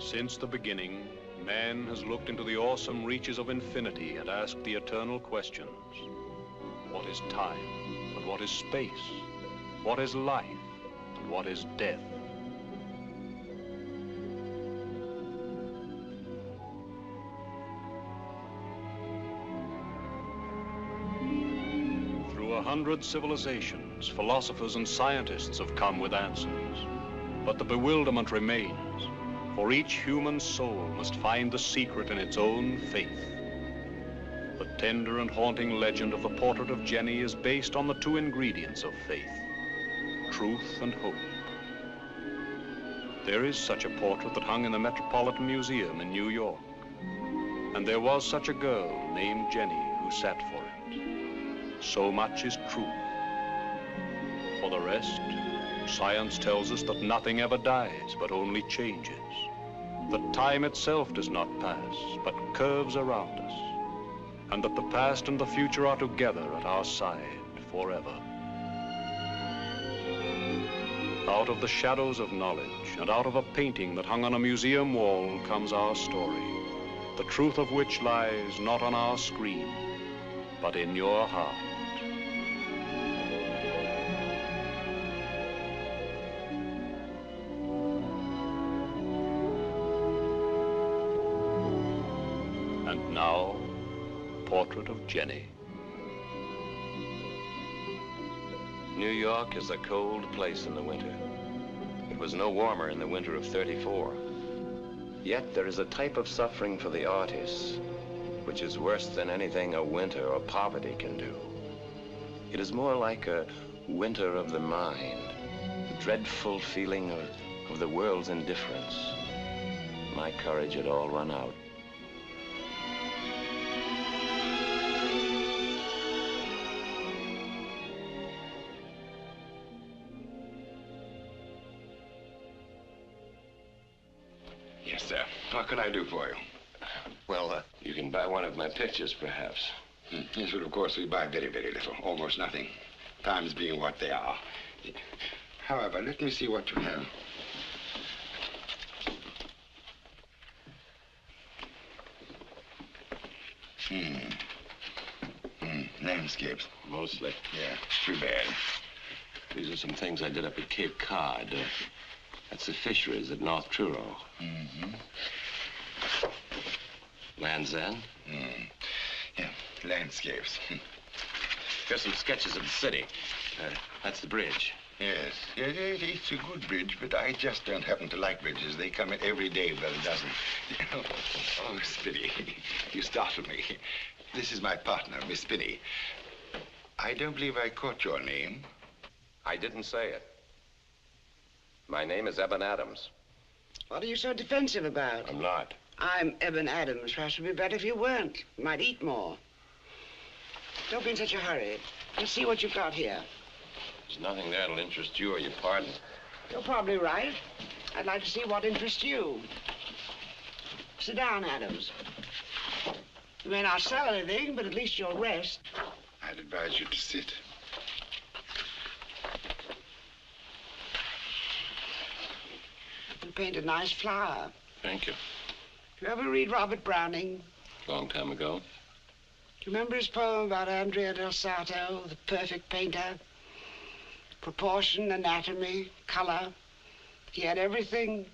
Since the beginning, man has looked into the awesome reaches of infinity and asked the eternal questions. What is time, and what is space? What is life, and what is death? Through 100 civilizations, philosophers and scientists have come with answers. But the bewilderment remains, for each human soul must find the secret in its own faith. The tender and haunting legend of the Portrait of Jennie is based on the two ingredients of faith, truth and hope. There is such a portrait that hung in the Metropolitan Museum in New York. And there was such a girl named Jennie who sat for it. So much is truth. For the rest, science tells us that nothing ever dies, but only changes. That time itself does not pass, but curves around us. And that the past and the future are together at our side forever. Out of the shadows of knowledge and out of a painting that hung on a museum wall comes our story, the truth of which lies not on our screen, but in your heart. And now, Portrait of Jennie. New York is a cold place in the winter. It was no warmer in the winter of '34. Yet there is a type of suffering for the artist which is worse than anything a winter or poverty can do. It is more like a winter of the mind, a dreadful feeling of the world's indifference. My courage had all run out. Yes, sir. What can I do for you? Well, you can buy one of my pictures, perhaps. Yes, but of course we buy very, very little. Almost nothing. Times being what they are. However, let me see what you have. Landscapes. Mostly. Yeah, too bad. These are some things I did up at Cape Cod. That's the fisheries at North Truro. Land's End? Yeah, landscapes. Here's some sketches of the city. That's the bridge. Yes, it's a good bridge, but I just don't happen to like bridges. They come in every day by the dozen. Oh, Spinney, you startled me. This is my partner, Miss Spinney. I don't believe I caught your name. I didn't say it. My name is Eben Adams. What are you so defensive about? I'm not. I'm Eben Adams. Perhaps it would be better if you weren't. You might eat more. Don't be in such a hurry. Let's see what you've got here. There's nothing there that'll interest you or your partner. You're probably right. I'd like to see what interests you. Sit down, Adams. You may not sell anything, but at least you'll rest. I'd advise you to sit. You paint a nice flower. Thank you. Do you ever read Robert Browning? Long time ago. Do you remember his poem about Andrea del Sarto, the perfect painter? Proportion, anatomy, color. He had everything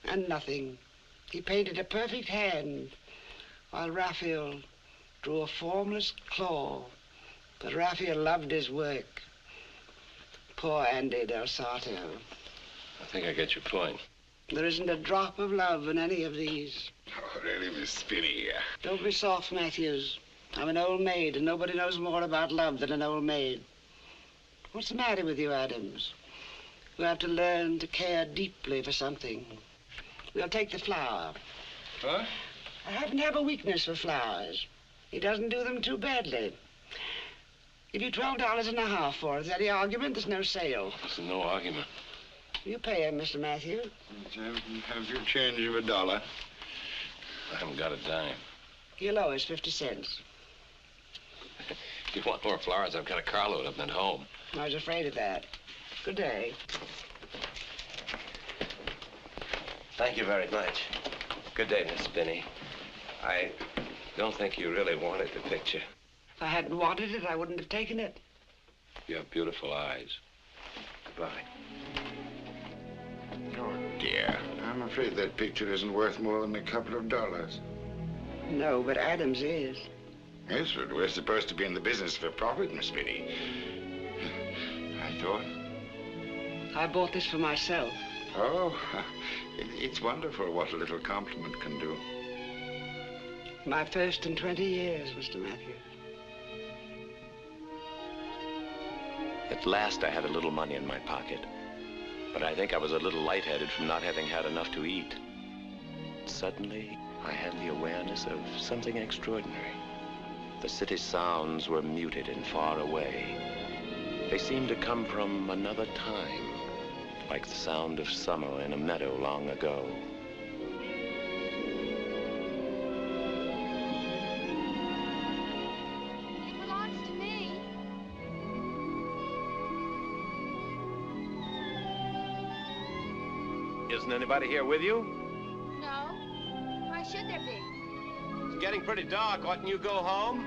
and nothing. He painted a perfect hand, while Raphael drew a formless claw. But Raphael loved his work. Poor Andy del Sarto. I think I get your point. There isn't a drop of love in any of these. Oh, really, Miss Spinney? Don't be soft, Matthews. I'm an old maid, and nobody knows more about love than an old maid. What's the matter with you, Adams? You have to learn to care deeply for something. We'll take the flower. Huh? I happen to have a weakness for flowers. He doesn't do them too badly. Give you $12.50 for it. Is that the argument? There's no sale. There's no argument. You pay him, Mr. Matthew. Have you change of $1? I haven't got a dime. Your lowest, 50 cents. If you want more flowers, I've got a carload of them at home. I was afraid of that. Good day. Thank you very much. Good day, Miss Spinney. I don't think you really wanted the picture. If I hadn't wanted it, I wouldn't have taken it. You have beautiful eyes. Goodbye. Oh, dear. I'm afraid that picture isn't worth more than a couple of dollars. No, but Adams is. Yes, but we're supposed to be in the business for profit, Miss Spinney. I thought. I bought this for myself. Oh, it's wonderful what a little compliment can do. My first in 20 years, Mr. Matthews. At last, I had a little money in my pocket. But I think I was a little lightheaded from not having had enough to eat. Suddenly, I had the awareness of something extraordinary. The city sounds were muted and far away. They seemed to come from another time, like the sound of summer in a meadow long ago. It belongs to me. Isn't anybody here with you? No. Why should there be? It's getting pretty dark. Oughtn't you go home?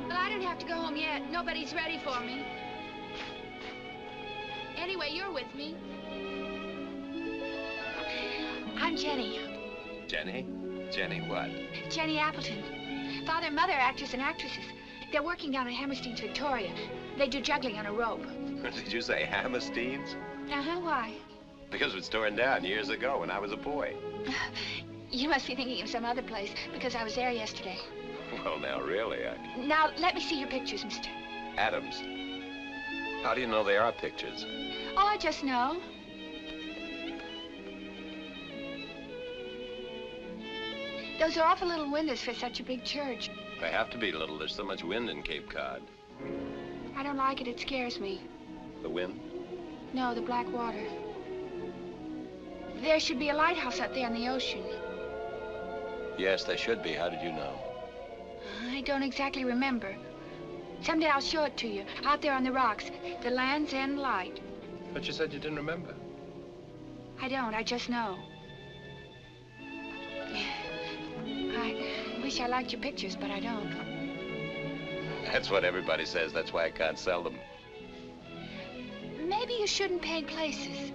Well, I don't have to go home yet. Nobody's ready for me. Anyway, you're with me. I'm Jennie. Jenny? Jenny what? Jennie Appleton. Father and mother are actors and actresses. They're working down at Hammerstein's Victoria. They do juggling on a rope. Did you say Hammerstein's? Uh-huh, why? Because it was torn down years ago when I was a boy. You must be thinking of some other place, because I was there yesterday. Well, now, really, Now, let me see your pictures, mister. Adams. How do you know they are pictures? Oh, I just know. Those are awful little windows for such a big church. They have to be little. There's so much wind in Cape Cod. I don't like it. It scares me. The wind? No, the black water. There should be a lighthouse out there in the ocean. Yes, there should be. How did you know? I don't exactly remember. Someday I'll show it to you. Out there on the rocks. The Land's End Light. But you said you didn't remember. I don't. I just know. I wish I liked your pictures, but I don't. That's what everybody says. That's why I can't sell them. Maybe you shouldn't paint places.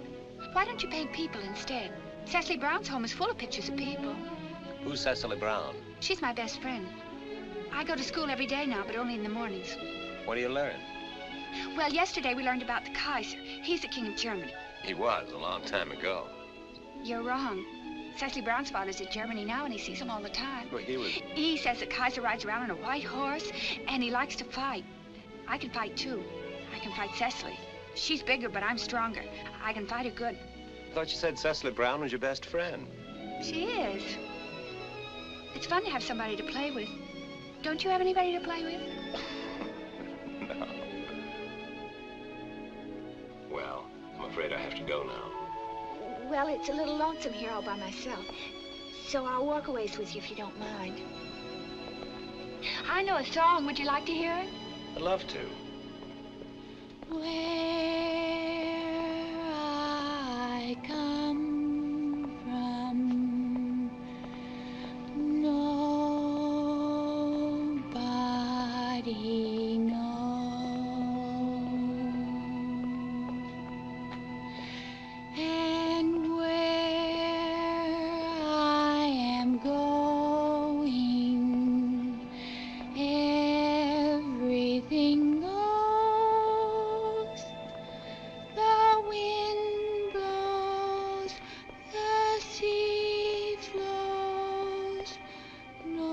Why don't you paint people instead? Cecily Brown's home is full of pictures of people. Who's Cecily Brown? She's my best friend. I go to school every day now, but only in the mornings. What do you learn? Well, yesterday we learned about the Kaiser. He's the king of Germany. He was a long time ago. You're wrong. Cecily Brown's father's in Germany now, and he sees him all the time. Well, he was... He says that Kaiser rides around on a white horse, and he likes to fight. I can fight, too. I can fight Cecily. She's bigger, but I'm stronger. I can fight her good. I thought you said Cecily Brown was your best friend. She is. It's fun to have somebody to play with. Don't you have anybody to play with? No. Well, I'm afraid I have to go now. Well, it's a little lonesome here all by myself. So I'll walk a ways with you if you don't mind. I know a song. Would you like to hear it? I'd love to. Where I come from, nobody knows. And where I am going, everything goes. The wind blows, the sea flows, nobody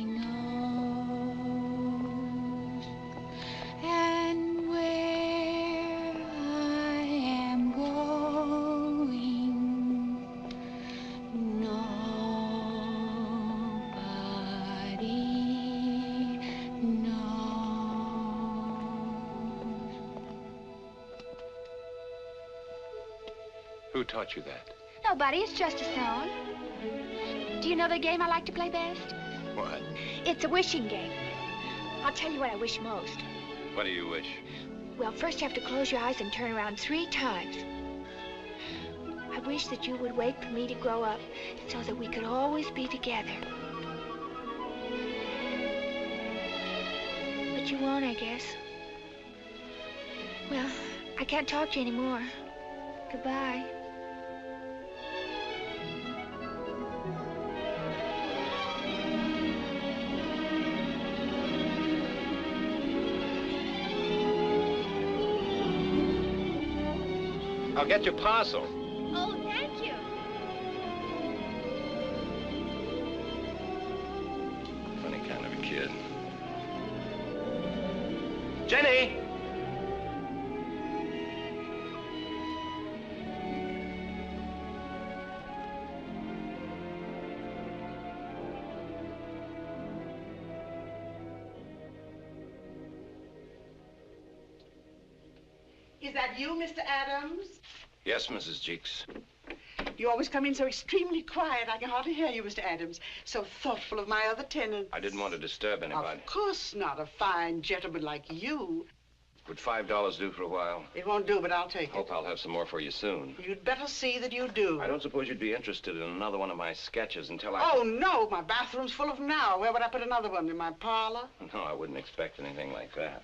knows. And where I am going, nobody knows. Who taught you that? Nobody, it's just a song. Do you know the game I like to play best? What? It's a wishing game. I'll tell you what I wish most. What do you wish? Well, first you have to close your eyes and turn around 3 times. I wish that you would wait for me to grow up so that we could always be together. But you won't, I guess. Well, I can't talk to you anymore. Goodbye. I'll get your parcel. Oh, thank you. Funny kind of a kid. Jenny! Is that you, Mr. Adams? Yes, Mrs. Jeeks. You always come in so extremely quiet, I can hardly hear you, Mr. Adams. So thoughtful of my other tenants. I didn't want to disturb anybody. Of course not, a fine gentleman like you. Would $5 do for a while? It won't do, but I'll take it. Hope I'll have some more for you soon. You'd better see that you do. I don't suppose you'd be interested in another one of my sketches until I... Oh, no, my bathroom's full of them now. Where would I put another one? In my parlor? No, I wouldn't expect anything like that.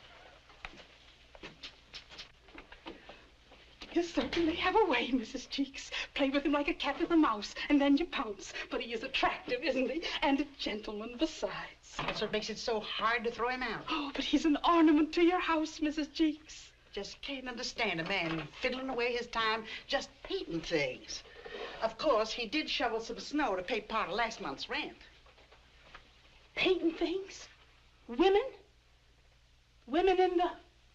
You certainly have a way, Mrs. Cheeks. Play with him like a cat with a mouse, and then you pounce. But he is attractive, isn't he? And a gentleman besides. That's what makes it so hard to throw him out. Oh, but he's an ornament to your house, Mrs. Cheeks. Just can't understand a man fiddling away his time just painting things. Of course, he did shovel some snow to pay part of last month's rent. Painting things? Women? Women in the...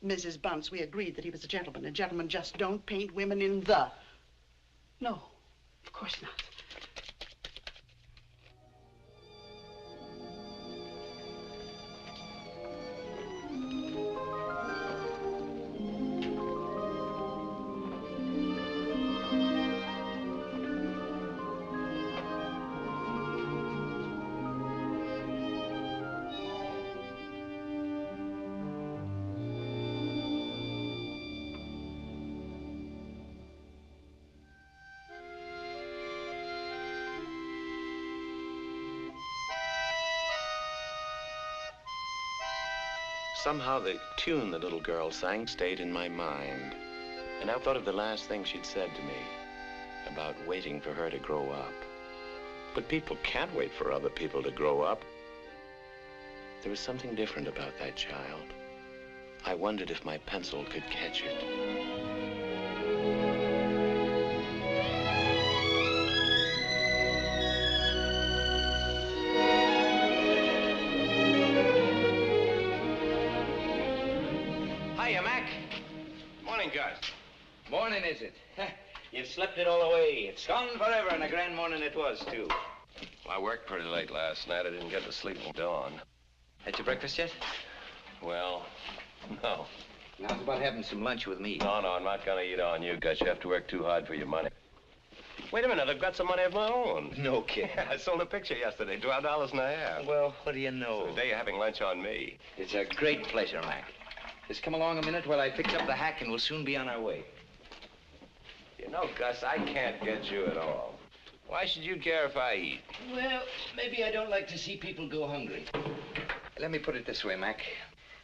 Mrs. Bunce, we agreed that he was a gentleman, and gentlemen just don't paint women in the. No, of course not. Somehow the tune the little girl sang stayed in my mind. And I thought of the last thing she'd said to me about waiting for her to grow up. But people can't wait for other people to grow up. There was something different about that child. I wondered if my pencil could catch it. Morning, is it? You've slept it all away. It's gone forever, and a grand morning it was, too. Well, I worked pretty late last night. I didn't get to sleep till dawn. Had your breakfast yet? Well, no. Now, how's about having some lunch with me? No, I'm not gonna eat on you, Gus. You have to work too hard for your money. Wait a minute, I've got some money of my own. No kidding. I sold a picture yesterday, $12.50. Well, what do you know? So today you're having lunch on me. It's a great pleasure, Mac. Just come along a minute while I fix up the hack, and we'll soon be on our way. You know, Gus, I can't get you at all. Why should you care if I eat? Well, maybe I don't like to see people go hungry. Let me put it this way, Mac.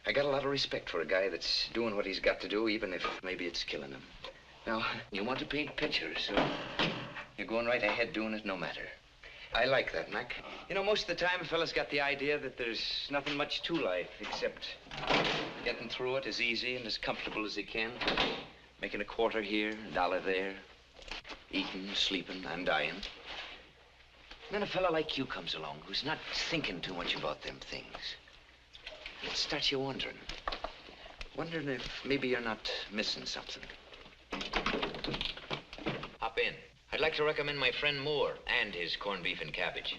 I got a lot of respect for a guy that's doing what he's got to do, even if maybe it's killing him. Now, you want to paint pictures, so you're going right ahead doing it no matter. I like that, Mac. You know, most of the time, a fella's got the idea that there's nothing much to life except getting through it as easy and as comfortable as he can. Making a quarter here, a dollar there. Eating, sleeping, and dying. And then a fella like you comes along who's not thinking too much about them things. It starts you wondering. Wondering if maybe you're not missing something. Hop in. I'd like to recommend my friend Moore and his corned beef and cabbage.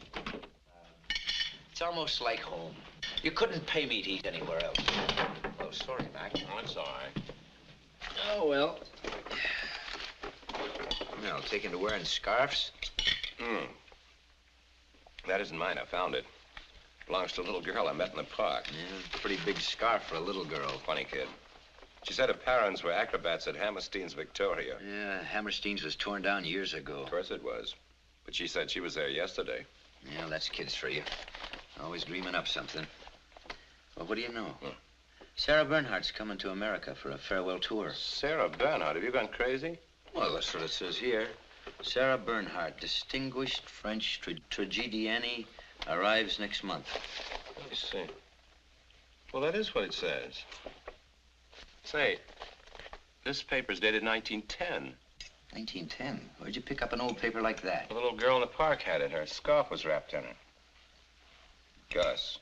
It's almost like home. You couldn't pay me to eat anywhere else. Oh, sorry, Mac. Oh, it's all right. Oh, well. Well, taking to wearing scarves? That isn't mine. I found it. Belongs to a little girl I met in the park. Yeah, pretty big scarf for a little girl. Funny kid. She said her parents were acrobats at Hammerstein's Victoria. Yeah, Hammerstein's was torn down years ago. Of course it was. But she said she was there yesterday. Yeah, that's kids for you. Always dreaming up something. Well, what do you know? Sarah Bernhardt's coming to America for a farewell tour. Sarah Bernhardt, have you gone crazy? Well, that's what it says here. Sarah Bernhardt, distinguished French tragedienne, arrives next month. Let me see. Well, that is what it says. Say, this paper's dated 1910. 1910? Where'd you pick up an old paper like that? The little girl in the park had it. Her scarf was wrapped in it. Gus,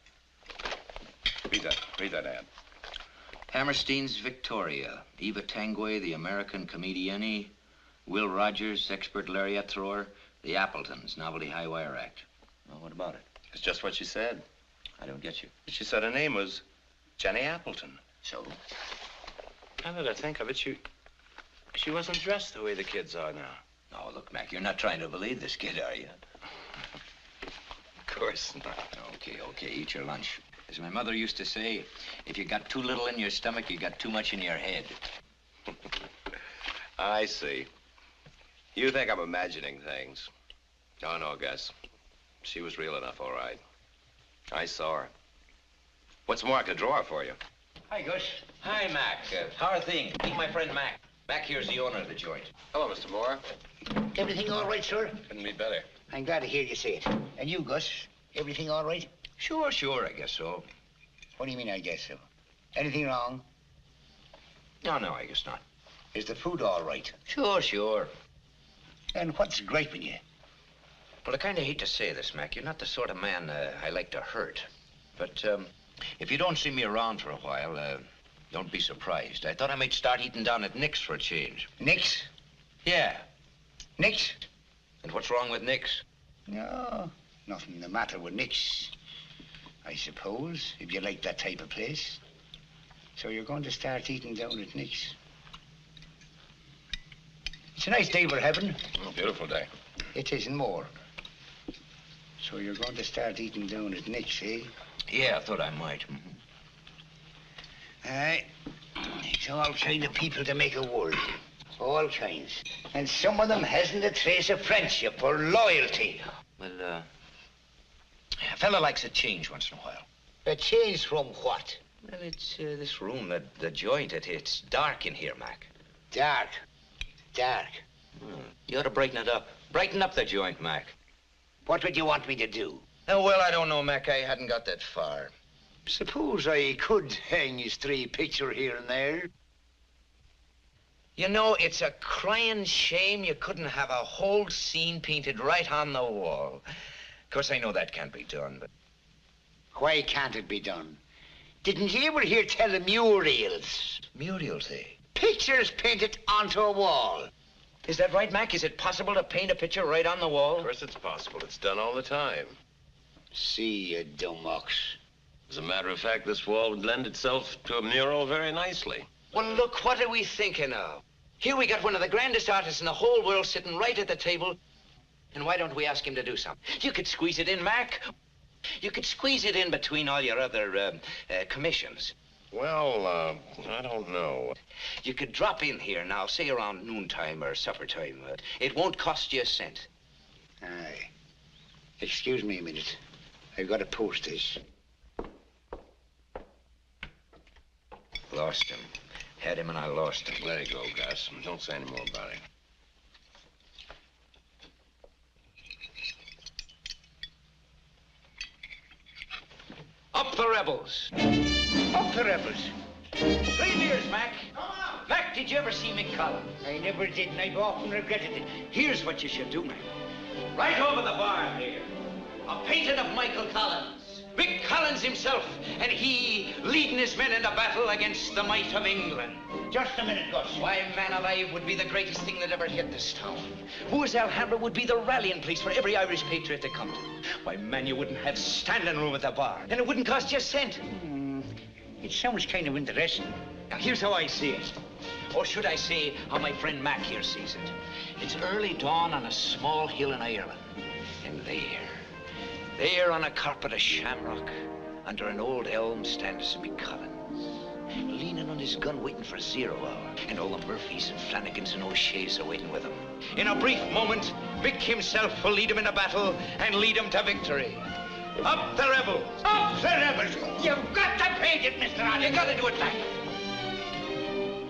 read that ad. Hammerstein's Victoria. Eva Tanguay, the American comedienne. Will Rogers, expert lariat thrower. The Appletons, novelty high wire act. Well, what about it? It's just what she said. I don't get you. She said her name was Jennie Appleton. So? Now that I think of it, she wasn't dressed the way the kids are now. Oh, look, Mac, you're not trying to believe this kid, are you? Of course not. Okay, eat your lunch. As my mother used to say, if you got too little in your stomach, you got too much in your head. I see. You think I'm imagining things. Oh, no, Gus. She was real enough, all right. I saw her. What's more, I could draw her for you. Hi, Gus. Hi, Mac. How are things? Meet my friend Mac. Mac here's the owner of the joint. Hello, Mr. Moore. Everything all right, sir? Couldn't be better. I'm glad to hear you say it. And you, Gus, everything all right? Sure, I guess so. What do you mean, I guess so? Anything wrong? No, I guess not. Is the food all right? Sure. And what's griping you? Well, I kind of hate to say this, Mac. You're not the sort of man I like to hurt. But if you don't see me around for a while, don't be surprised. I thought I might start eating down at Nick's for a change. Nick's? Yeah. Nick's? And what's wrong with Nick's? No, nothing the matter with Nick's, I suppose, if you like that type of place. So you're going to start eating down at Nick's. It's a nice day we're having. Oh, beautiful day. It isn't more. So you're going to start eating down at Nick's, eh? Yeah, I thought I might. Aye. It's all kind of people to make a world. All kinds. And some of them hasn't a trace of friendship or loyalty. Well, a fella likes a change once in a while. A change from what? Well, it's this room, the joint. It's dark in here, Mac. Dark. You ought to brighten it up. Brighten up the joint, Mac. What would you want me to do? Oh, well, I don't know, Mac. I hadn't got that far. Suppose I could hang his stray picture here and there. You know, it's a crying shame you couldn't have a whole scene painted right on the wall. Of course, I know that can't be done, but... Why can't it be done? Didn't you ever hear tell of murals? Murals, eh? Pictures painted onto a wall. Is that right, Mac? Is it possible to paint a picture right on the wall? Of course it's possible. It's done all the time. See, you dumb ox. As a matter of fact, this wall would lend itself to a mural very nicely. Well, look, what are we thinking of? Here we got one of the grandest artists in the whole world sitting right at the table. And why don't we ask him to do something? You could squeeze it in, Mac. You could squeeze it in between all your other commissions. Well, I don't know. You could drop in here now, say around noontime or supper time. It won't cost you a cent. Aye. Excuse me a minute. I've got to post this. Lost him. Had him and I lost him. Let it go, Gus. Don't say any more about it. Up the rebels. Up the rebels. 3 beers, Mac. Mac, did you ever see Mick Collins? I never did, and I've often regretted it. Here's what you should do, Mac. Right over the bar here. A painting of Michael Collins. Mick Collins himself, and he leading his men into battle against the might of England. Just a minute, Gus. Why, man alive, would be the greatest thing that ever hit this town. Moore's Alhambra would be the rallying place for every Irish patriot to come to. Why, man, you wouldn't have standing room at the bar, and it wouldn't cost you a cent. It sounds kind of interesting. Now, here's how I see it. Or should I say how my friend Mac here sees it. It's early dawn on a small hill in Ireland. And there on a carpet of shamrock, under an old elm stands Mick Collins. leaning on his gun, waiting for 0 hour. And all the Murphys and Flanagans and O'Sheas are waiting with him. In a brief moment, Vic himself will lead him in a battle and lead him to victory. Up the rebels! Up the rebels! You've got to pay it, Mr. Adams. You got to do it right.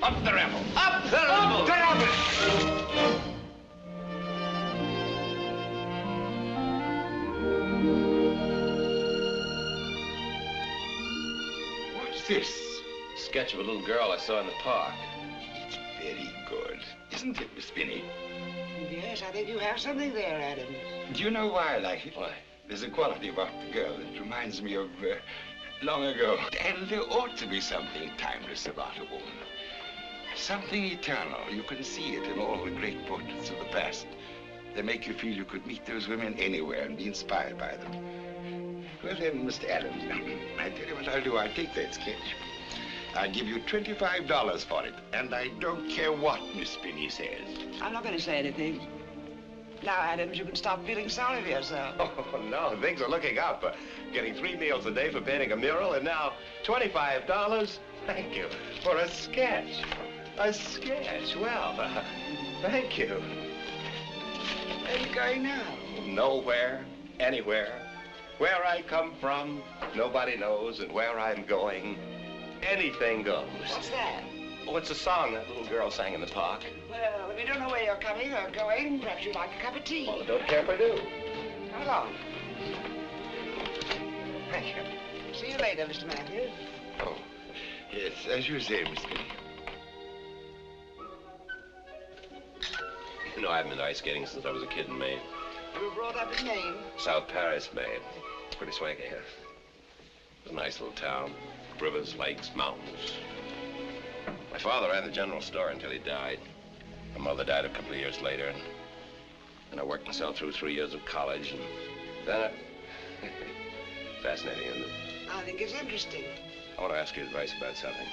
Up the rebels! Up the rebels! Up the rebels! What's this? Sketch of a little girl I saw in the park. It's very good. Isn't it, Miss Binney? Yes, I think you have something there, Adams. Do you know why I like it? Why? There's a quality about the girl that reminds me of long ago. And there ought to be something timeless about a woman. Something eternal. You can see it in all the great portraits of the past. They make you feel you could meet those women anywhere and be inspired by them. Well then, Mr. Adams, I tell you what I'll do. I'll take that sketch. I'll give you $25 for it. And I don't care what Miss Binney says. I'm not going to say anything. Now, Adams, you can stop feeling sorry for yourself. Oh, no, things are looking up. Getting 3 meals a day for painting a mural, and now $25? Thank you. For a sketch. A sketch. Well, thank you. Where are you going now? Nowhere, anywhere. Where I come from, nobody knows, and where I'm going, anything goes. What's that? Oh, it's a song that little girl sang in the park. Well, if you don't know where you're coming or going, perhaps you'd like a cup of tea. Well, I don't care if I do. Come along. Thank you. See you later, Mr. Matthews. Oh, yes, as you say, Miss Binney. You know, I've been ice skating since I was a kid in Maine. You were brought up in Maine? South Paris, Maine. Pretty swanky here. It's a nice little town. Rivers, lakes, mountains. My father ran the general store until he died. My mother died a couple of years later, and I worked myself through 3 years of college, and then fascinating, isn't it? I think it's interesting. I want to ask your advice about something.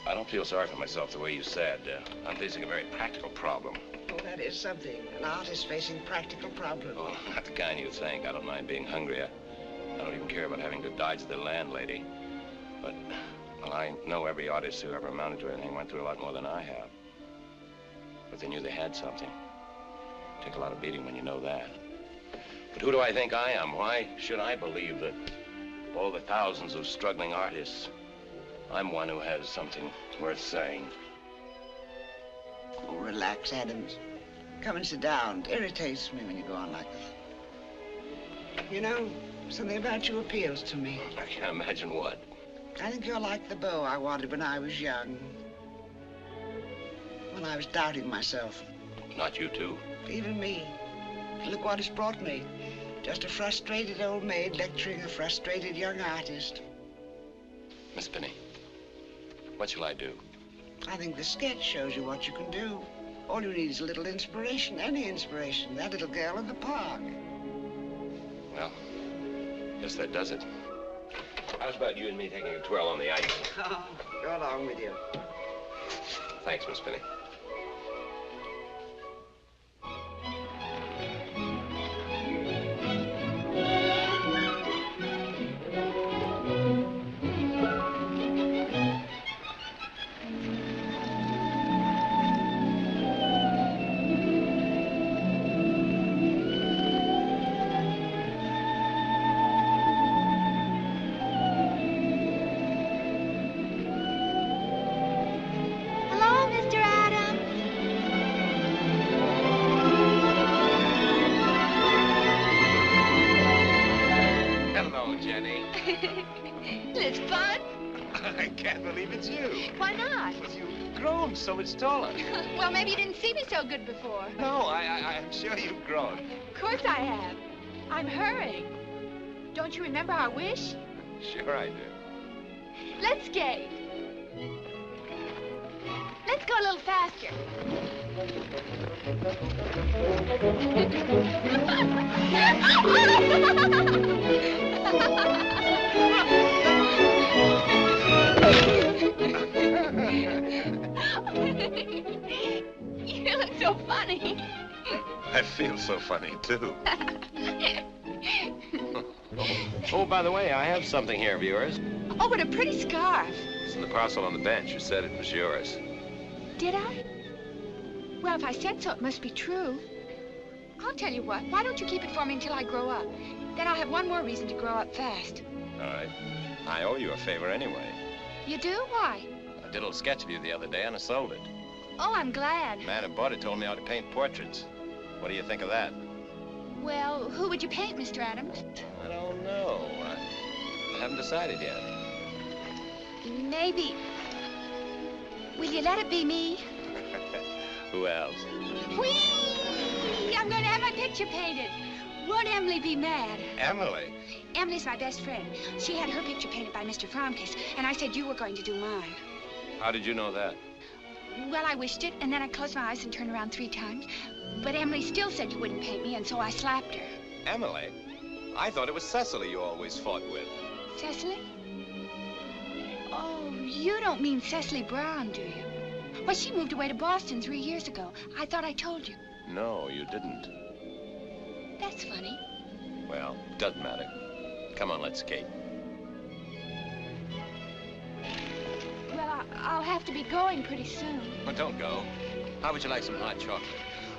I don't feel sorry for myself the way you said. I'm facing a very practical problem. Oh, that is something. An artist facing practical problems. Oh, not the kind you think. I don't mind being hungry. I don't even care about having to dodge the landlady. But, well, I know every artist who ever amounted to anything went through a lot more than I have. But they knew they had something. Take a lot of beating when you know that. But who do I think I am? Why should I believe that of all the thousands of struggling artists, I'm one who has something worth saying? Oh, relax, Adams. Come and sit down. It irritates me when you go on like that. You know, something about you appeals to me. I can't imagine what. I think you're like the beau I wanted when I was young. When I was doubting myself. Not you, too. Even me. Look what it's brought me. Just a frustrated old maid lecturing a frustrated young artist. Miss Binney, what shall I do? I think the sketch shows you what you can do. All you need is a little inspiration, any inspiration. That little girl in the park. Well, guess that does it. How's about you and me taking a twirl on the ice? Oh, go along with you. Thanks, Miss Binney. So much taller. Well, maybe you didn't see me so good before. No, I'm sure you've grown. Of course I have. I'm hurrying. Don't you remember our wish? Sure I do. Let's skate. Let's go a little faster. You look so funny. I feel so funny, too. Oh, by the way, I have something here of yours. Oh, what a pretty scarf. It's in the parcel on the bench. You said it was yours. Did I? Well, if I said so, it must be true. I'll tell you what. Why don't you keep it for me until I grow up? Then I'll have one more reason to grow up fast. All right. I owe you a favor anyway. You do? Why? I did a little sketch of you the other day, and I sold it. Oh, I'm glad. The man who bought it told me how to paint portraits. What do you think of that? Well, who would you paint, Mr. Adams? I don't know. I haven't decided yet. Maybe. Will you let it be me? Who else? Whee! I'm going to have my picture painted. Won't Emily be mad? Emily? Emily's my best friend. She had her picture painted by Mr. Fromkes, and I said you were going to do mine. How did you know that? Well, I wished it, and then I closed my eyes and turned around 3 times. But Emily still said you wouldn't paint me, and so I slapped her. Emily? I thought it was Cecily you always fought with. Cecily? Oh, you don't mean Cecily Brown, do you? Well, she moved away to Boston 3 years ago. I thought I told you. No, you didn't. That's funny. Well, doesn't matter. Come on, let's skate. Well, I'll have to be going pretty soon. Well, don't go. How would you like some hot chocolate?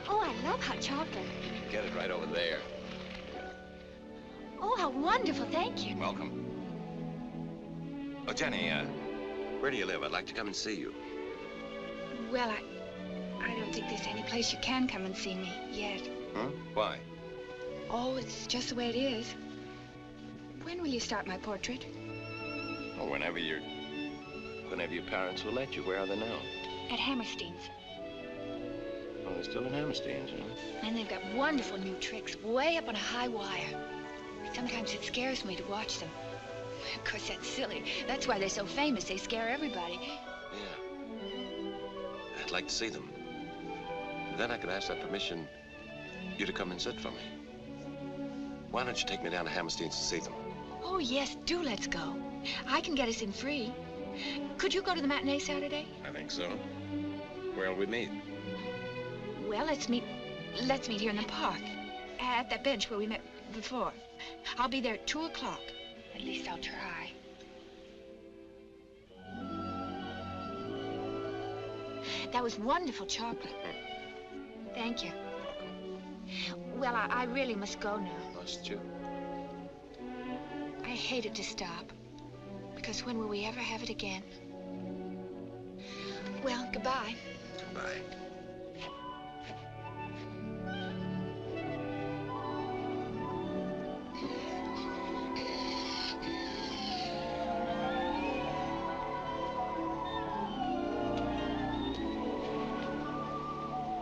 Oh, I love hot chocolate. Get it right over there. Oh, how wonderful. Thank you. Welcome. Oh, Jenny, where do you live? I'd like to come and see you. Well, I don't think there's any place you can come and see me yet. Huh? Why? Oh, it's just the way it is. When will you start my portrait? Well, whenever your parents will let you. Where are they now? At Hammerstein's. Oh, they're still in Hammerstein's, huh? And they've got wonderful new tricks, way up on a high wire. Sometimes it scares me to watch them. Of course, that's silly. That's why they're so famous. They scare everybody. Yeah. I'd like to see them. Then I could ask that permission you to come and sit for me. Why don't you take me down to Hammerstein's to see them? Oh, yes, do let's go. I can get us in free. Could you go to the matinee Saturday? I think so. Where'll we meet? Well, let's meet here in the park. At that bench where we met before. I'll be there at 2 o'clock. At least I'll try. That was wonderful chocolate. Thank you. Well, I really must go now. Must you? I hate it to stop. Because when will we ever have it again? Well, goodbye. Bye.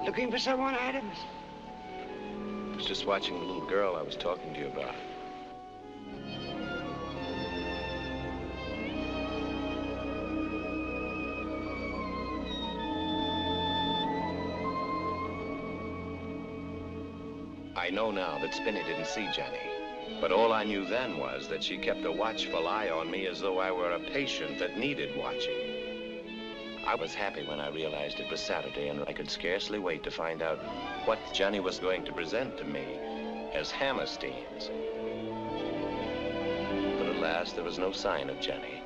Looking for someone, Adams? I was just watching the little girl I was talking to you about. I know now that Spinney didn't see Jenny, but all I knew then was that she kept a watchful eye on me as though I were a patient that needed watching. I was happy when I realized it was Saturday, and I could scarcely wait to find out what Jenny was going to present to me as Hammerstein's. But at last, there was no sign of Jenny.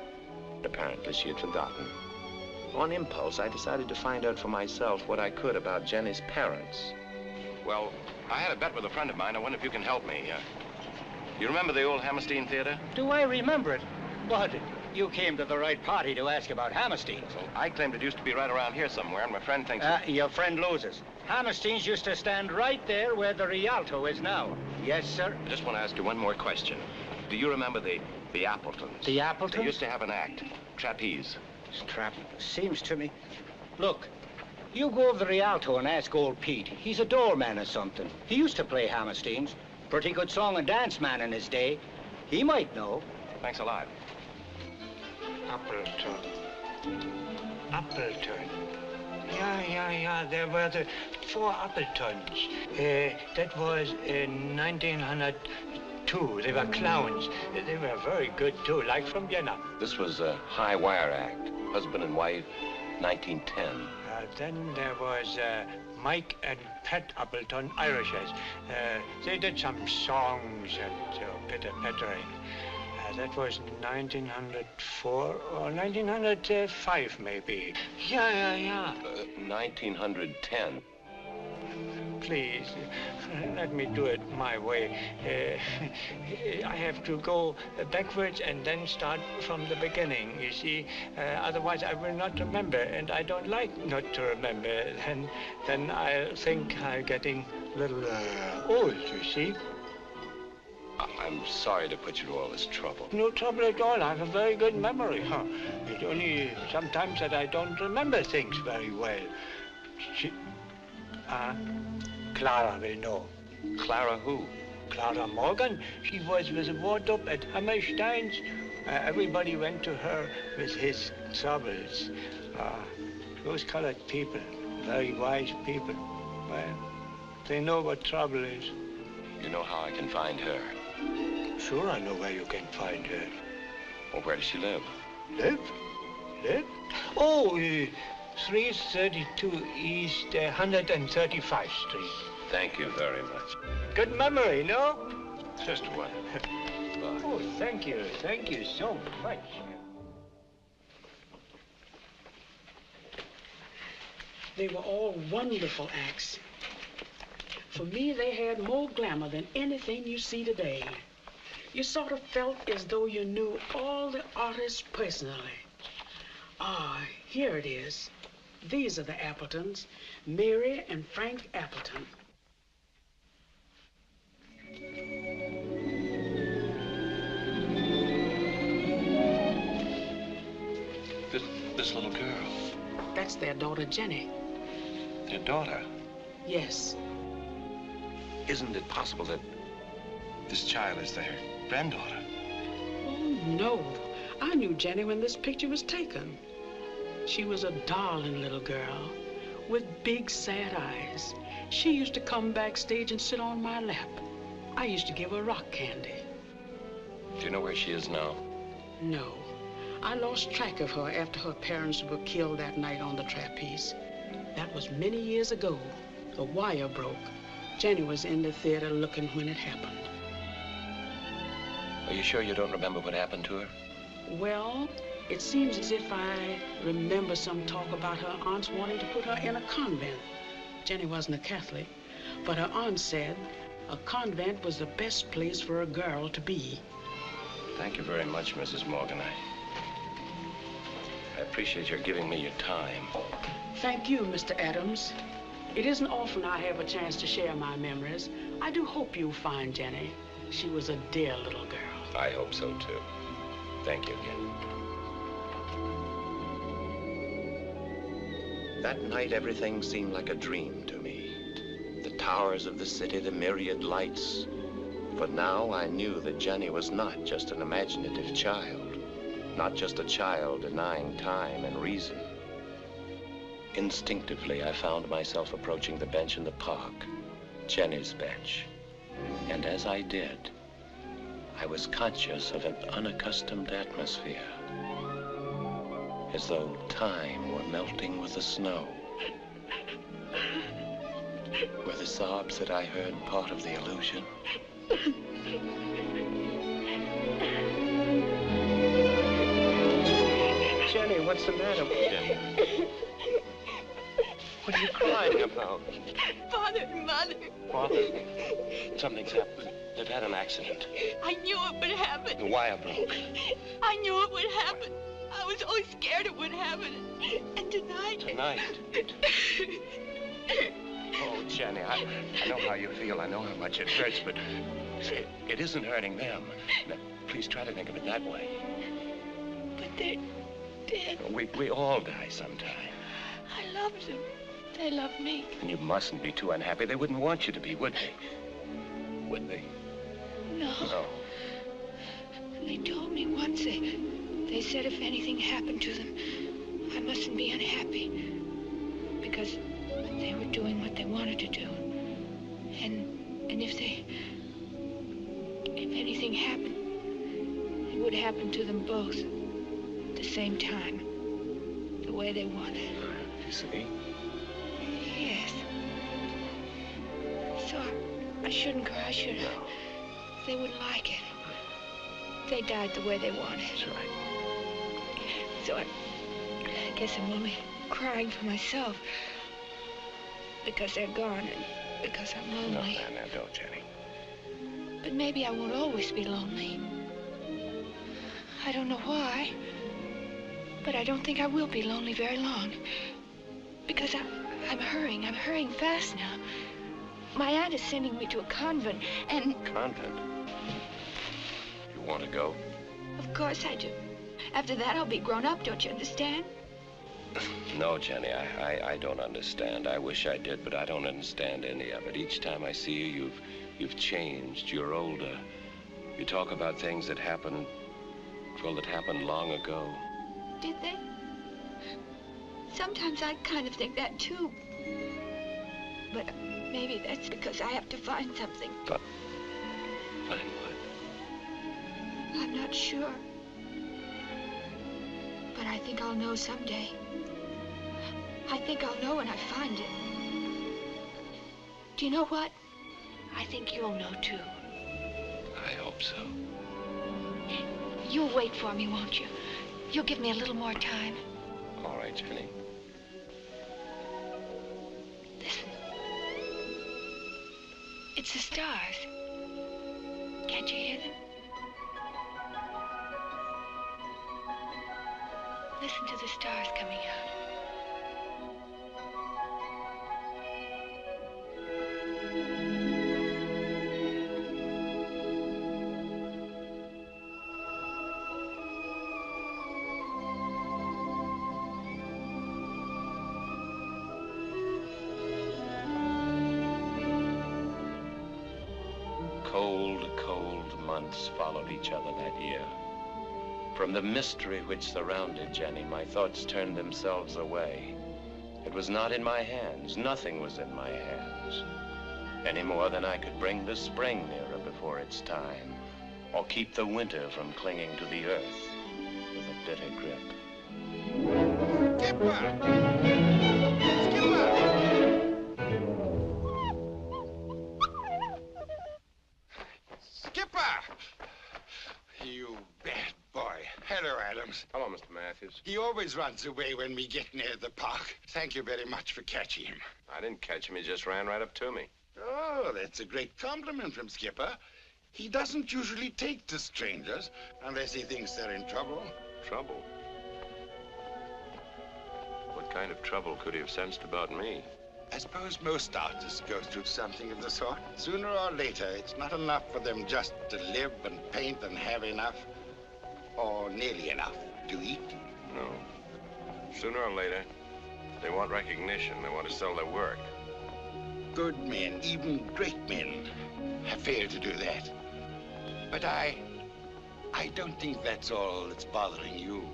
Apparently, she had forgotten. On impulse, I decided to find out for myself what I could about Jenny's parents. Well, I had a bet with a friend of mine. I wonder if you can help me. You remember the old Hammerstein Theater? Do I remember it? But you came to the right party to ask about Hammerstein's. Well, I claimed it used to be right around here somewhere, and my friend thinks... Your friend loses. Hammerstein's used to stand right there where the Rialto is now. Yes, sir? I just want to ask you one more question. Do you remember the Appletons? The Appletons? They used to have an act, trapeze. Seems to me. Look, you go over the Rialto and ask old Pete. He's a doorman or something. He used to play Hammerstein's. Pretty good song and dance man in his day. He might know. Thanks a lot. Appleton. Appleton. Yeah. There were the 4 Appletons. That was in 1902. They were clowns. They were very good, too, like from Vienna. This was a high wire act. Husband and wife, 1910. Then there was Mike and Pat Appleton, Irishes. They did some songs and pitter-pattering. that was 1904 or 1905, maybe. Yeah. 1910. Please, let me do it my way. I have to go backwards and then start from the beginning, you see. Otherwise, I will not remember, and I don't like not to remember. Then I'll think I'm getting a little old, you see. I'm sorry to put you to all this trouble. No trouble at all. I have a very good memory. It's only sometimes that I don't remember things very well. Clara will know. Clara who? Clara Morgan. She was with a wardrobe at Hammerstein's. Everybody went to her with his troubles. Those colored people, very wise people. Well, they know what trouble is. You know how I can find her? Sure, I know where you can find her. Well, where does she live? Live? Oh, 332 East 135th Street. Thank you very much. Good memory, no? Just one. Bye. Oh, thank you so much. They were all wonderful acts. For me, they had more glamour than anything you see today. You sort of felt as though you knew all the artists personally. Here it is. These are the Appletons, Mary and Frank Appleton. This little girl. That's their daughter, Jennie. Your daughter? Yes. Isn't it possible that this child is their granddaughter? Oh, no. I knew Jennie when this picture was taken. She was a darling little girl with big, sad eyes. She used to come backstage and sit on my lap. I used to give her rock candy. Do you know where she is now? No. I lost track of her after her parents were killed that night on the trapeze. That was many years ago. The wire broke. Jennie was in the theater looking when it happened. Are you sure you don't remember what happened to her? Well, it seems as if I remember some talk about her aunts wanting to put her in a convent. Jennie wasn't a Catholic, but her aunt said a convent was the best place for a girl to be. Thank you very much, Mrs. Morgan. I appreciate your giving me your time. Thank you, Mr. Adams. It isn't often I have a chance to share my memories. I do hope you find Jennie. She was a dear little girl. I hope so, too. Thank you again. That night, everything seemed like a dream to me. The towers of the city, the myriad lights. But now I knew that Jennie was not just an imaginative child, not just a child denying time and reason. Instinctively, I found myself approaching the bench in the park, Jennie's bench. And as I did, I was conscious of an unaccustomed atmosphere, as though time were melting with the snow. Were the sobs that I heard part of the illusion? Jennie, what's the matter with you? What are you crying about? Father and Mother. What? Something's happened. They've had an accident. I knew it would happen. The wire broke. I knew it would happen. I was always scared it would happen. And tonight... Tonight? Oh, Jennie, I know how you feel. I know how much it hurts, but it isn't hurting them. Now, please try to think of it that way. But they're dead. We all die sometime. I loved them. They loved me. And you mustn't be too unhappy. They wouldn't want you to be, would they? Would they? No. No. They told me once, they said if anything happened to them, I mustn't be unhappy. Because they were doing what they wanted to do. And if anything happened, it would happen to them both at the same time, the way they wanted. You see? Yes. So I shouldn't cry, should I? No. They wouldn't like it. They died the way they wanted. That's right. So I guess I'm only crying for myself. Because they're gone and because I'm lonely. No, don't, Jenny. But maybe I won't always be lonely. I don't know why. But I don't think I will be lonely very long. Because I'm hurrying fast now. My aunt is sending me to a convent, and... Convent? You want to go? Of course I do. After that, I'll be grown up, don't you understand? No, Jenny, I don't understand. I wish I did, but I don't understand any of it. Each time I see you, you've changed. You're older. You talk about things that happened, well, that happened long ago. Did they? Sometimes I kind of think that, too. But maybe that's because I have to find something. Find what? I'm not sure. But I think I'll know someday. I think I'll know when I find it. Do you know what? I think you'll know, too. I hope so. You'll wait for me, won't you? You'll give me a little more time. All right, Jenny. Listen. It's the stars. Can't you hear them? Listen to the stars coming out. Cold months followed each other that year. From the mystery which surrounded Jenny, my thoughts turned themselves away. It was not in my hands. Nothing was in my hands. Any more than I could bring the spring nearer before its time, or keep the winter from clinging to the earth with a bitter grip. Skipper! Skipper! Skipper! You bad boy. Hello, Adams. Hello, Mr. Matthews. He always runs away when we get near the park. Thank you very much for catching him. I didn't catch him. He just ran right up to me. Oh, that's a great compliment from Skipper. He doesn't usually take to strangers unless he thinks they're in trouble. Trouble? What kind of trouble could he have sensed about me? I suppose most artists go through something of the sort. Sooner or later, it's not enough for them just to live and paint and have enough, or nearly enough, to eat. No. Sooner or later, they want recognition. They want to sell their work. Good men, even great men, have failed to do that. But I don't think that's all that's bothering you.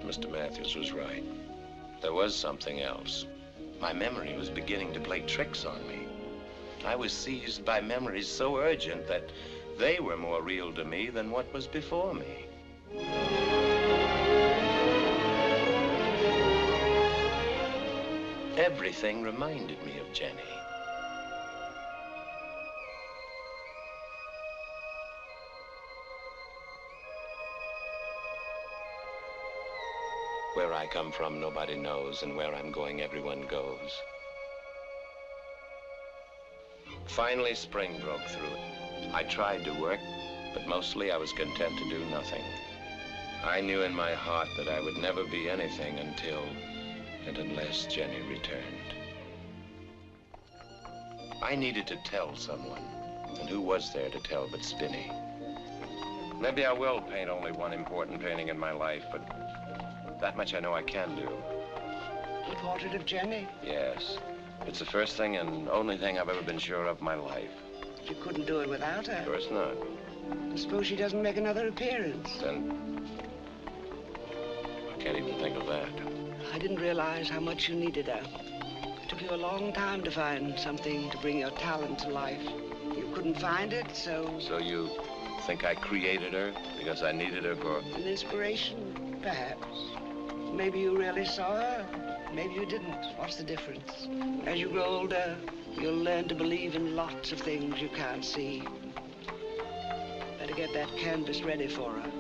Mr. Matthews was right. There was something else. My memory was beginning to play tricks on me. I was seized by memories so urgent that they were more real to me than what was before me. Everything reminded me of Jenny. Where I come from, nobody knows, and where I'm going, everyone goes. Finally, spring broke through. I tried to work, but mostly I was content to do nothing. I knew in my heart that I would never be anything until and unless Jenny returned. I needed to tell someone, and who was there to tell but Spinney? Maybe I will paint only one important painting in my life, but that much I know I can do. The Portrait of Jennie? Yes. It's the first thing and only thing I've ever been sure of in my life. You couldn't do it without her. Of course not. I suppose she doesn't make another appearance. Then I can't even think of that. I didn't realize how much you needed her. It took you a long time to find something to bring your talent to life. You couldn't find it, so... So you think I created her because I needed her for... An inspiration, perhaps. Maybe you really saw her. Maybe you didn't. What's the difference? As you grow older, you'll learn to believe in lots of things you can't see. Better get that canvas ready for her.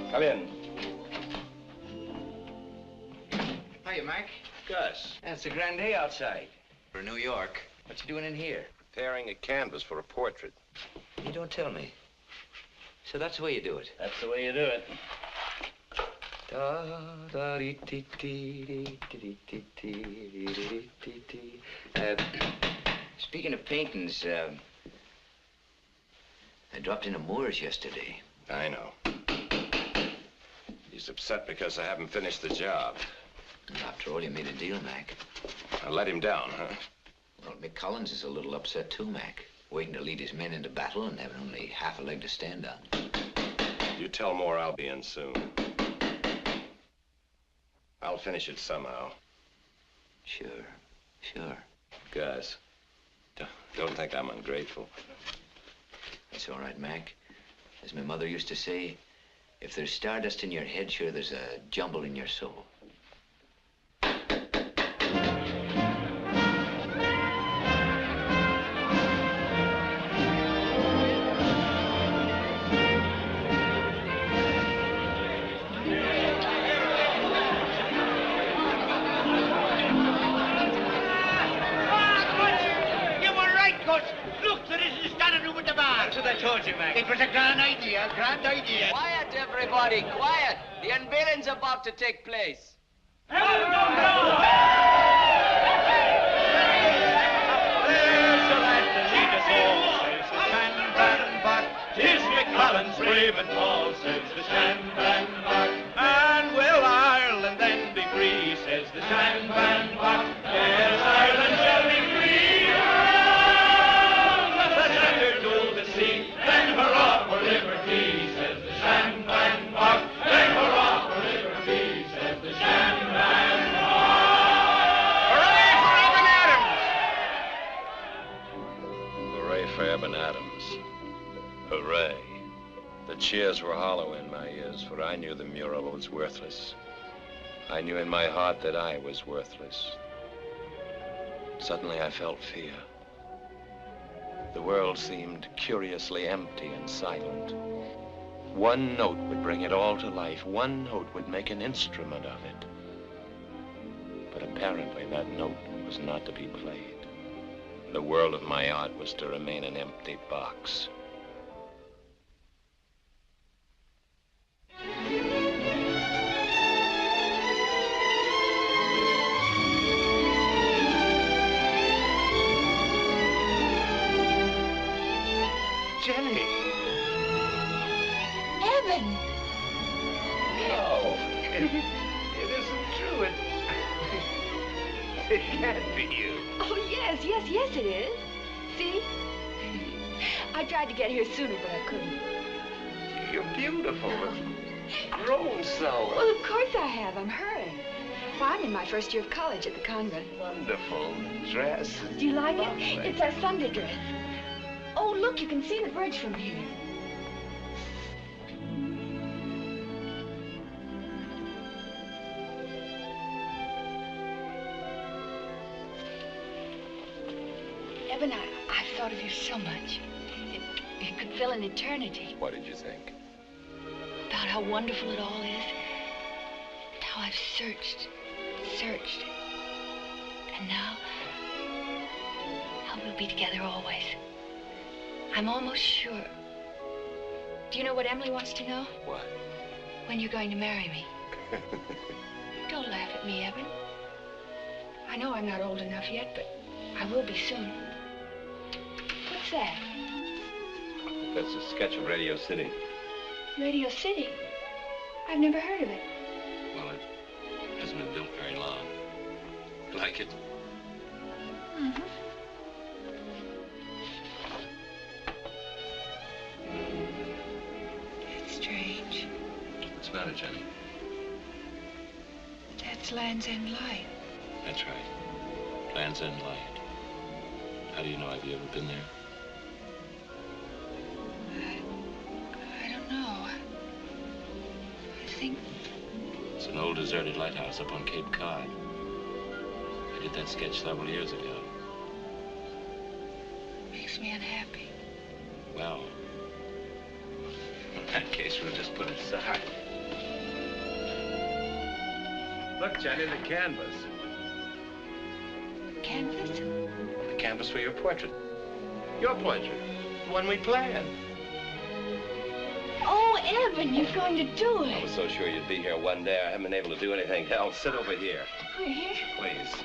Come in. Hiya, Mac. Gus. It's a grand day outside. For New York. What you doing in here? Preparing a canvas for a portrait. You don't tell me. So that's the way you do it? That's the way you do it. Speaking of paintings, I dropped into Moore's yesterday. I know. He's upset because I haven't finished the job. After all, you made a deal, Mac. I let him down, huh? Well, Mick Collins is a little upset too, Mac. Waiting to lead his men into battle and having only half a leg to stand on. You tell Moore I'll be in soon. I'll finish it somehow. Sure. Gus, don't think I'm ungrateful. That's all right, Mac. As my mother used to say, if there's stardust in your head, sure, there's a jumble in your soul. It was a grand idea, Quiet, everybody, quiet. The unveiling's about to take place. There's a lad to lead us all, says the Sandman Buck. 'Tis McCullen's brave and tall, says the Sandman Buck. And will Ireland then be free, says the Sandman Buck. Yes, Ireland shall be free. Then hurrah for liberty, says the Sandman Buck. Then hurrah for liberty, says the Sandman Buck. Hooray for Eben Adams. Hooray. The cheers were hollow in my ears, for I knew the mural was worthless. I knew in my heart that I was worthless. Suddenly I felt fear. The world seemed curiously empty and silent. One note would bring it all to life. One note would make an instrument of it. But apparently that note was not to be played. The world of my art was to remain an empty box. Jenny. Eben. No, it isn't true. It can't be you. Oh, yes, it is. See? I tried to get here sooner, but I couldn't. You're beautiful. You've grown so. Well, of course I have. I'm hurrying. Well, I'm in my first year of college at the convent. Wonderful dress. Do you like it? It's our Sunday dress. Oh, look, you can see the bridge from here. Eben, I've thought of you so much. It could fill an eternity. What did you think? About how wonderful it all is. How I've searched. And now, how we'll be together always. I'm almost sure. Do you know what Emily wants to know? What? When you're going to marry me. Don't laugh at me, Eben. I know I'm not old enough yet, but I will be soon. What's that? That's a sketch of Radio City. Radio City? I've never heard of it. Well, it hasn't been built very long. Like it? Mm-hmm. It's strange. What's the matter, Jenny? That's Land's End Light. That's right. Land's End Light. How do you know? Have you ever been there? I don't know. I think... It's an old deserted lighthouse up on Cape Cod. I did that sketch several years ago. me unhappy. Well, in that case, we'll just put it aside. Look, Jenny, the canvas. Canvas? The canvas for your portrait. Your portrait. The one we planned. Oh, Eben, you're going to do I it. was so sure you'd be here one day. I haven't been able to do anything else. Sit over here. We're here? Please.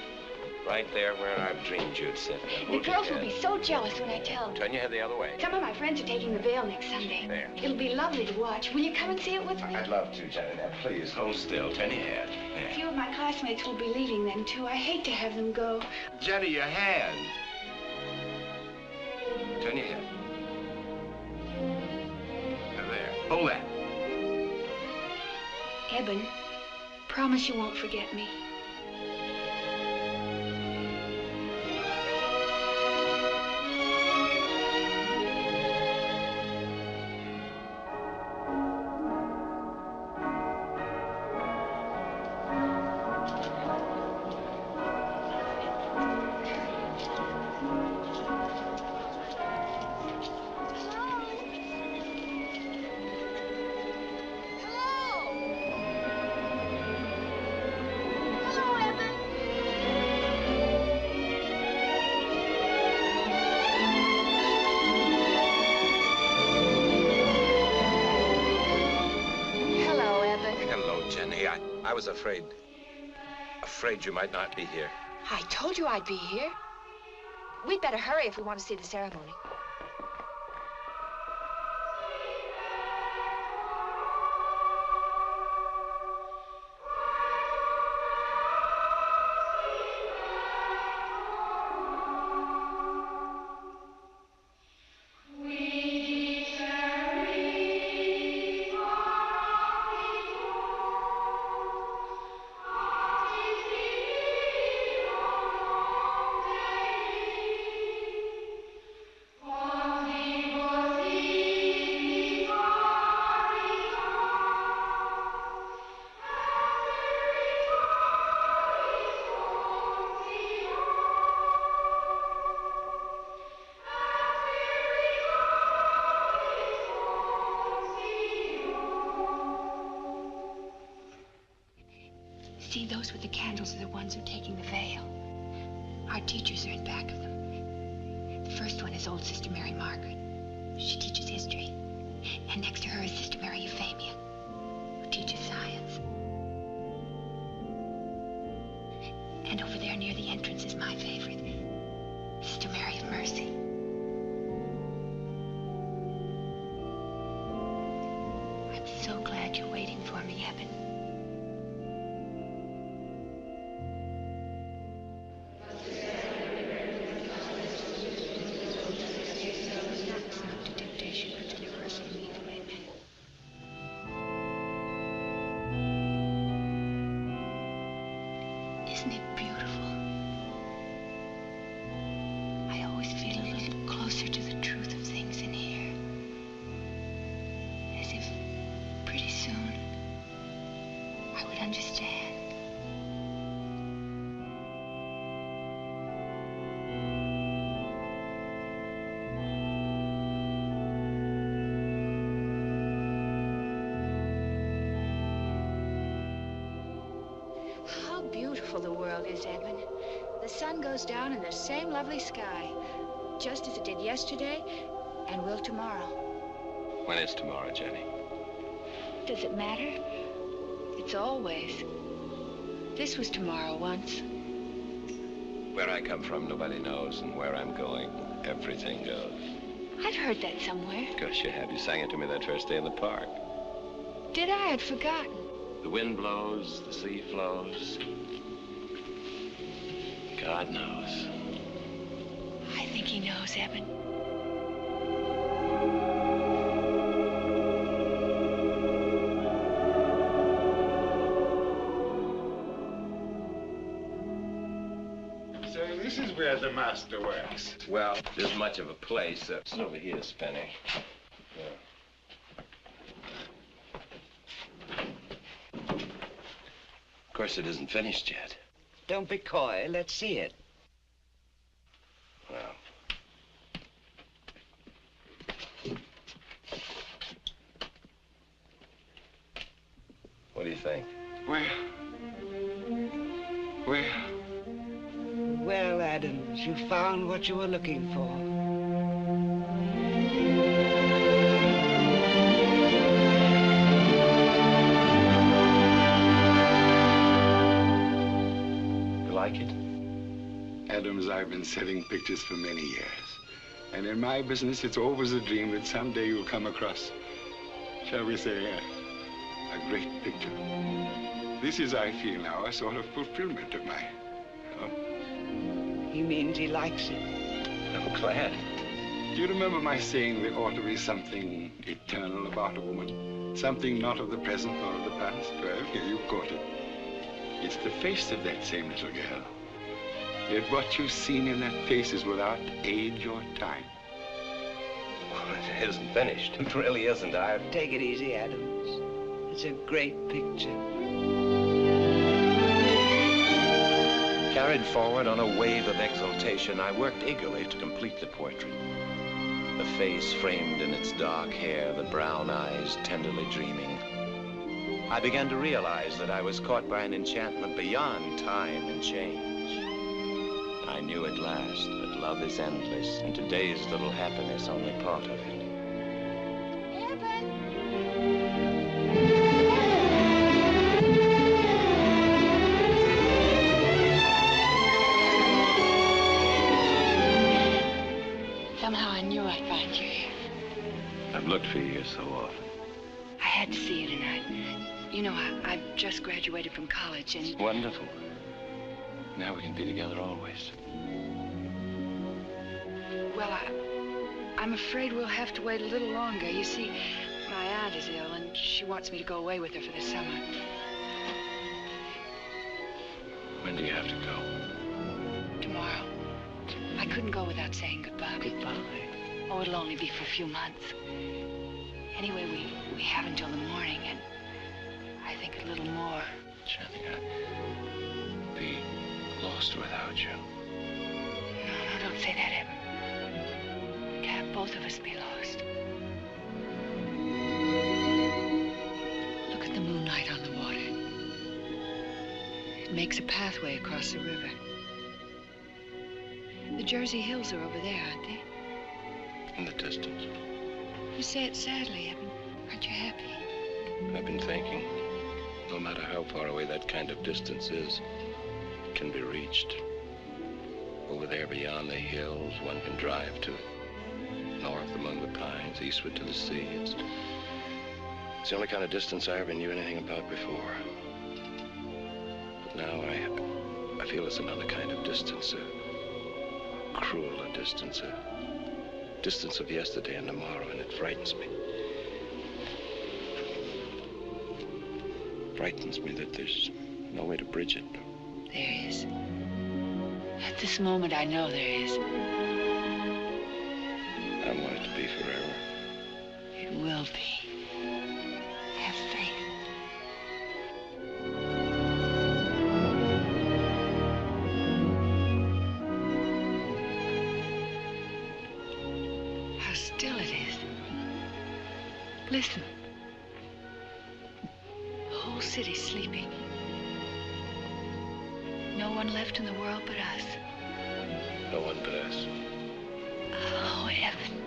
Right there where I've dreamed you'd sit. The Hold your girls will head. be so jealous when I tell them. Turn your head the other way. Some of my friends are taking the veil next Sunday. There. It'll be lovely to watch. Will you come and see it with me? I'd love to, Jenny. Now, please, hold still. Turn your head. A There. few of my classmates will be leaving then, too. I hate to have them go. Jenny, your hand. Turn your head. Now, there. Hold that. Eben, promise you won't forget me. I was afraid you might not be here. I told you I'd be here. We'd better hurry if we want to see the ceremony. See, those with the candles are the ones who are taking the veil. Our teachers are in back of them. The first one is old Sister Mary Margaret. She teaches history. And next to her is Sister Mary Euphemia, who teaches science. And over there near the entrance is my favorite, Sister Mary of Mercy. I'm so glad you're waiting for me, Eben. Isn't it beautiful? I always feel a little closer to the truth of things in here. As if pretty soon I would understand. How beautiful the world is, Eben. The sun goes down in the same lovely sky, just as it did yesterday and will tomorrow. When is tomorrow, Jenny? Does it matter? It's always. This was tomorrow once. Where I come from, nobody knows, and where I'm going, everything goes. I've heard that somewhere. Of course you have. You sang it to me that first day in the park. Did I? I'd forgotten. The wind blows, the sea flows. God knows. I think he knows, Eben. So this is where the master works. Well, there's much of a place. It's over here, Spenny. Yeah. Of course, it isn't finished yet. Don't be coy. Let's see it. Well, Well, Adams, you found what you were looking for. You like it? Adams, I've been selling pictures for many years. And in my business, it's always a dream that someday you'll come across, shall we say, a great picture. This is, I feel now, a sort of fulfillment of mine. He means he likes it. I'm glad. Do you remember my saying there ought to be something eternal about a woman? Something not of the present nor of the past? Well, here you caught it. It's the face of that same little girl. Yet what you've seen in that face is without age or time. Well, it isn't finished. It really isn't. Take it easy, Adams. It's a great picture. Carried forward on a wave of exultation, I worked eagerly to complete the portrait. The face framed in its dark hair, the brown eyes tenderly dreaming. I began to realize that I was caught by an enchantment beyond time and change. I knew at last that love is endless, and today's little happiness only part of it. Somehow I knew I'd find you here. I've looked for you so often. I had to see you tonight. You know, I've just graduated from college and... Wonderful. Now we can be together always. Well, I'm afraid we'll have to wait a little longer. You see, my aunt is ill and she wants me to go away with her for the summer. When do you have to go? Tomorrow. I couldn't go without saying goodbye. Goodbye? Oh, it'll only be for a few months. Anyway, we have until the morning, and I think a little more. Jenny, I'd be lost without you. No, don't say that, Eben. Can't both of us be lost. Look at the moonlight on the water. It makes a pathway across the river. The Jersey Hills are over there, aren't they? In the distance. You say it sadly, Eben. Aren't you happy? I've been thinking, no matter how far away that kind of distance is, it can be reached. Over there beyond the hills, one can drive to it. North among the pines, eastward to the sea. It's the only kind of distance I ever knew anything about before. But now I feel it's another kind of distance, a crueler distance, a distance of yesterday and tomorrow, and it frightens me. Frightens me that there's no way to bridge it. There is. At this moment, I know there is. I want it to be forever. It will be. Have faith. How still it is. Listen. The whole city's sleeping. No one left in the world but us. No one but us. Oh, Eben.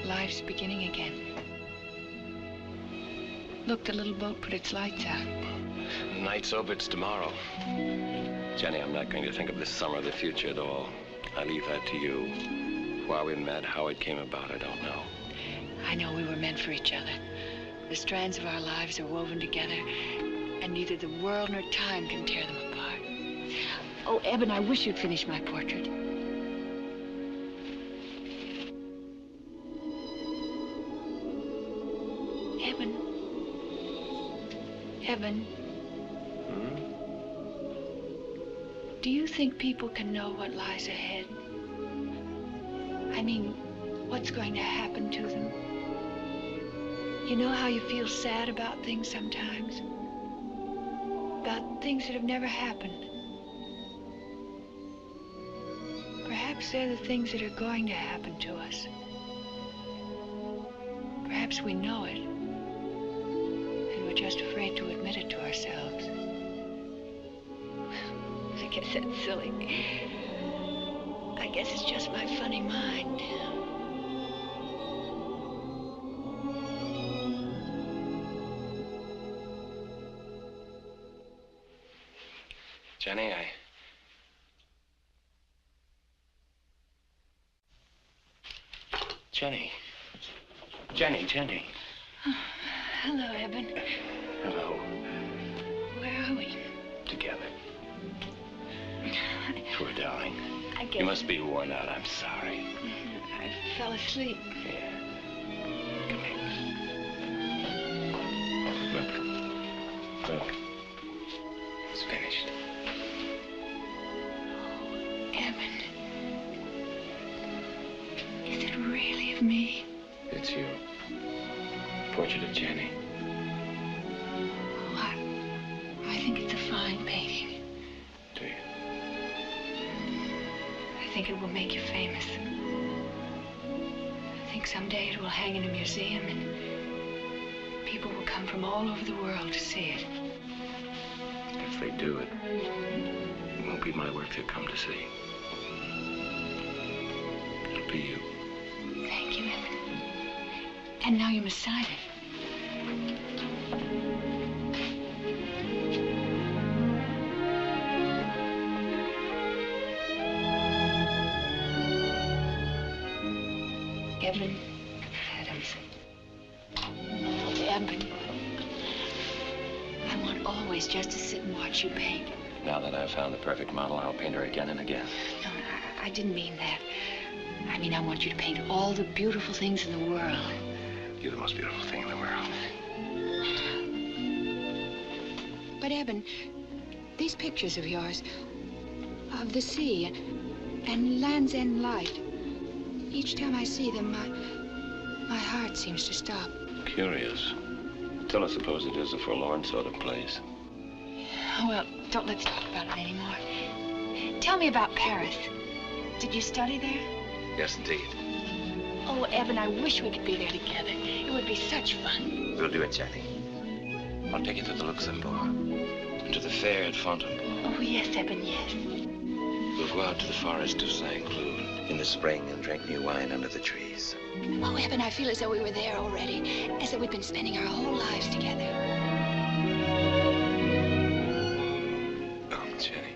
Life's beginning again. Look, the little boat put its lights out. The night's over, it's tomorrow. Jenny, I'm not going to think of this summer or the future at all. I leave that to you. Why we met, how it came about, I don't know. I know we were meant for each other. The strands of our lives are woven together, and neither the world nor time can tear them apart. Oh, Eben, I wish you'd finish my portrait. Eben. Eben. Do you think people can know what lies ahead? I mean, what's going to happen to them? You know how you feel sad about things sometimes? About things that have never happened. Perhaps they're the things that are going to happen to us. Perhaps we know it, and we're just afraid to admit it to ourselves. I guess that's silly. I guess it's just my funny mind. Jenny, Jenny. Oh, hello, Eben. Hello. Where are we? Together. Poor darling. I guess... You must be worn out. I'm sorry. I fell asleep. Yeah. Come here. Look. It's finished. Eben. Is it really of me? It's you. Portrait of Jennie. Oh, I think it's a fine painting. Do you? I think it will make you famous. I think someday it will hang in a museum and people will come from all over the world to see it. If they do, it won't be my work they'll come to see. It'll be you. Thank you, Eben. And now you must sign it. Eben Adams. Eben. I want always just to sit and watch you paint. Now that I've found the perfect model, I'll paint her again and again. No, I didn't mean that. I mean, I want you to paint all the beautiful things in the world. You're the most beautiful thing in the world. But, Eben, these pictures of yours, of the sea and Land's End Light, each time I see them, my heart seems to stop. Curious. Till I suppose it is a forlorn sort of place. Oh, well, don't let's talk about it anymore. Tell me about Paris. Did you study there? Yes, indeed. Oh, Eben, I wish we could be there together. It would be such fun. We'll do it, Jenny. I'll take you to the Luxembourg, and to the fair at Fontainebleau. Oh, yes, Eben, yes. We'll go out to the forest of St. Cloud in the spring and drink new wine under the trees. Oh, Eben, I feel as though we were there already, as though we'd been spending our whole lives together. Oh, Jenny.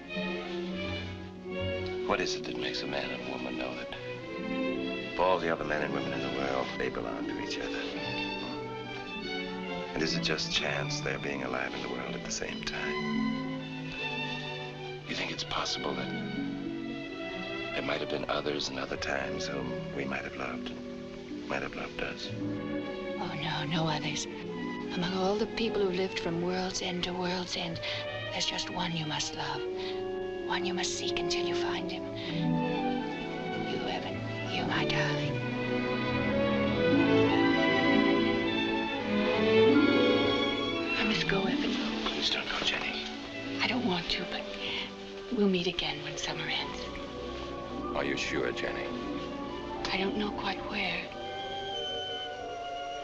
What is it that makes a man and woman know that of all the other men and women in the world, they belong to each other? And is it just chance they're being alive in the world at the same time? You think it's possible that there might have been others in other times whom we might have loved us? Oh, no others. Among all the people who lived from world's end to world's end, there's just one you must love. One you must seek until you find him. You, Eben. You, my darling. I must go, Eben. Please don't go, Jenny. I don't want to, but we'll meet again when summer ends. Are you sure, Jenny? I don't know quite where.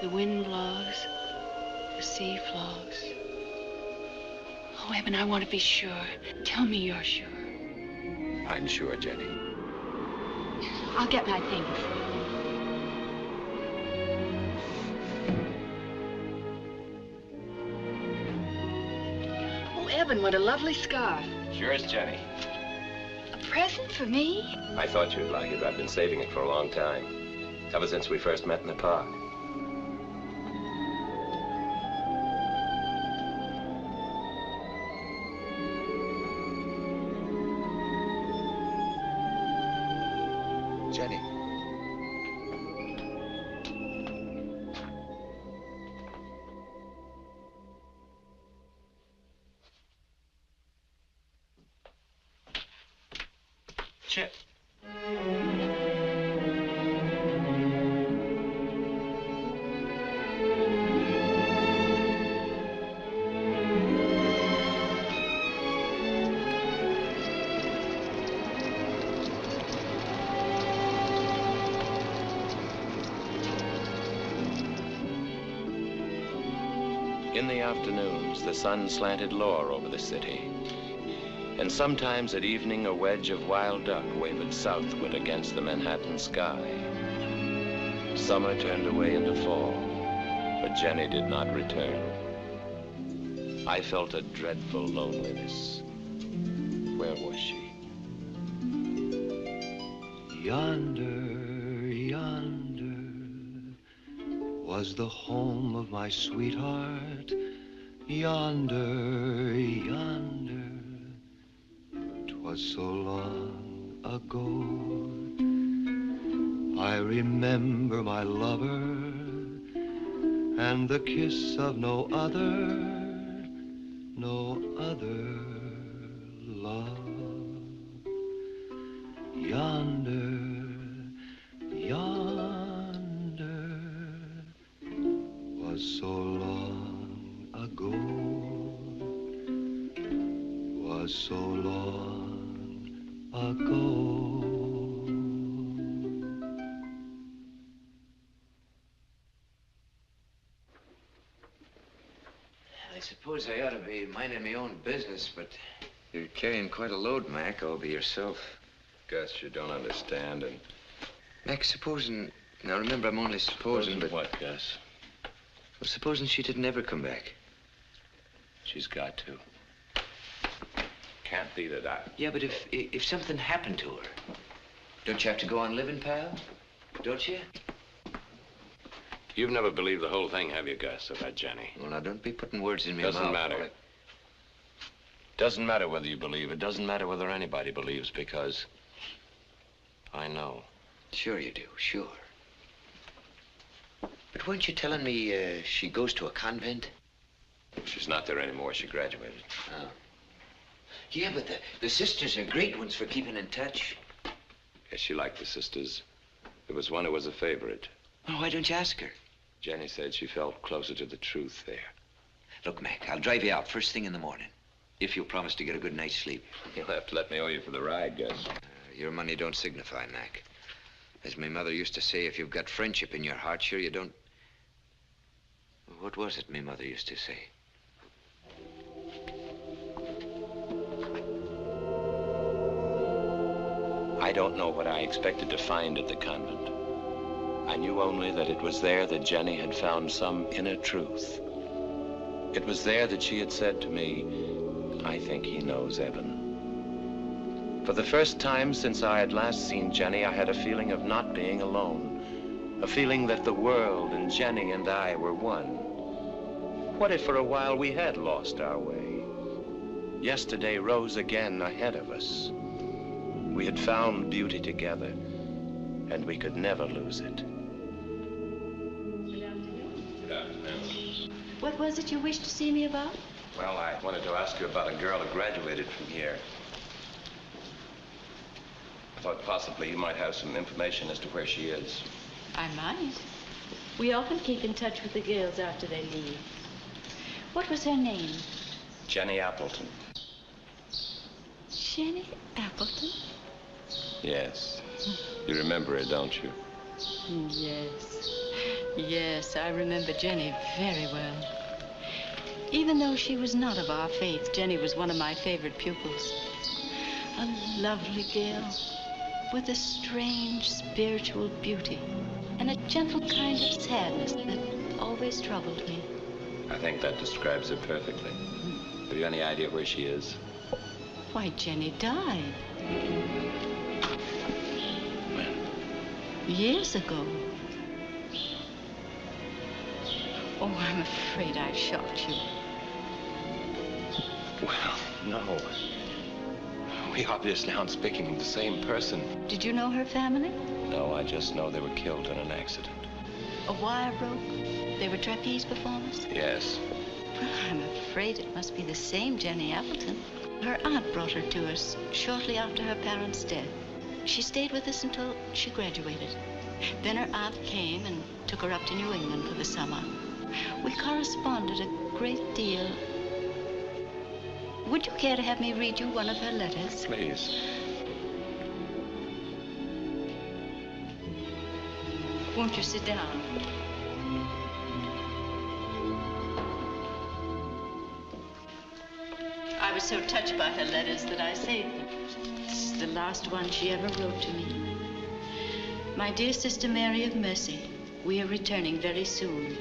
The wind blows. The sea flows. Oh, Eben, I want to be sure. Tell me you're sure. I'm sure, Jenny. I'll get my things. Oh, Eben, what a lovely scarf. Sure is, Jenny. A present for me? I thought you'd like it. I've been saving it for a long time. Ever since we first met in the park. Jenny. Chip. In the afternoons, the sun slanted lower over the city. And sometimes at evening, a wedge of wild duck wavered southward against the Manhattan sky. Summer turned away into fall, but Jennie did not return. I felt a dreadful loneliness. Where was she? Yonder, yonder was the home of my sweetheart. Yonder, yonder, 'twas so long ago. I remember my lover and the kiss of no other love. Yonder, yonder was so long ago, was so long ago. I suppose I ought to be minding my own business, but you're carrying quite a load, Mac, all by yourself. Gus, you don't understand, and... Mac, supposing... Now, remember, I'm only supposing, but... What, Gus? Well, supposing she didn't ever come back. She's got to. Can't be that Yeah, but if something happened to her, don't you have to go on living, pal? Don't you? You've never believed the whole thing, have you, Gus, about Jennie? Well, now, don't be putting words in my mouth. Doesn't matter. Doesn't matter whether you believe it. Doesn't matter whether anybody believes, because I know. Sure you do, sure. But weren't you telling me she goes to a convent? She's not there anymore. She graduated. Oh. Yeah, but the sisters are great ones for keeping in touch. Yes, she liked the sisters. There was one who was a favorite. Well, why don't you ask her? Jennie said she felt closer to the truth there. Look, Mac, I'll drive you out first thing in the morning, if you'll promise to get a good night's sleep. You'll have to let me owe you for the ride, Gus. Your money don't signify, Mac. As my mother used to say, if you've got friendship in your heart, sure you don't... What was it my mother used to say? I don't know what I expected to find at the convent. I knew only that it was there that Jennie had found some inner truth. It was there that she had said to me, I think he knows Eben. For the first time since I had last seen Jennie, I had a feeling of not being alone. A feeling that the world and Jennie and I were one. What if for a while we had lost our way? Yesterday rose again ahead of us. We had found beauty together, and we could never lose it. Good afternoon. What was it you wished to see me about? Well, I wanted to ask you about a girl who graduated from here. I thought possibly you might have some information as to where she is. I might. We often keep in touch with the girls after they leave. What was her name? Jennie Appleton. Jennie Appleton? Yes. You remember her, don't you? Yes. Yes, I remember Jennie very well. Even though she was not of our faith, Jennie was one of my favorite pupils. A lovely girl with a strange spiritual beauty and a gentle kind of sadness that always troubled me. I think that describes her perfectly. Have you any idea where she is? Why, Jennie died. When? Years ago. Oh, I'm afraid I've shocked you. Well, no. We obviously aren't speaking of the same person. Did you know her family? No, I just know they were killed in an accident. A wire broke? They were trapeze performers? Yes. Well, I'm afraid it must be the same Jennie Appleton. Her aunt brought her to us shortly after her parents' death. She stayed with us until she graduated. Then her aunt came and took her up to New England for the summer. We corresponded a great deal. Would you care to have me read you one of her letters? Please. Won't you sit down? I was so touched by her letters that I saved them. This is the last one she ever wrote to me. My dear Sister Mary of Mercy, we are returning very soon.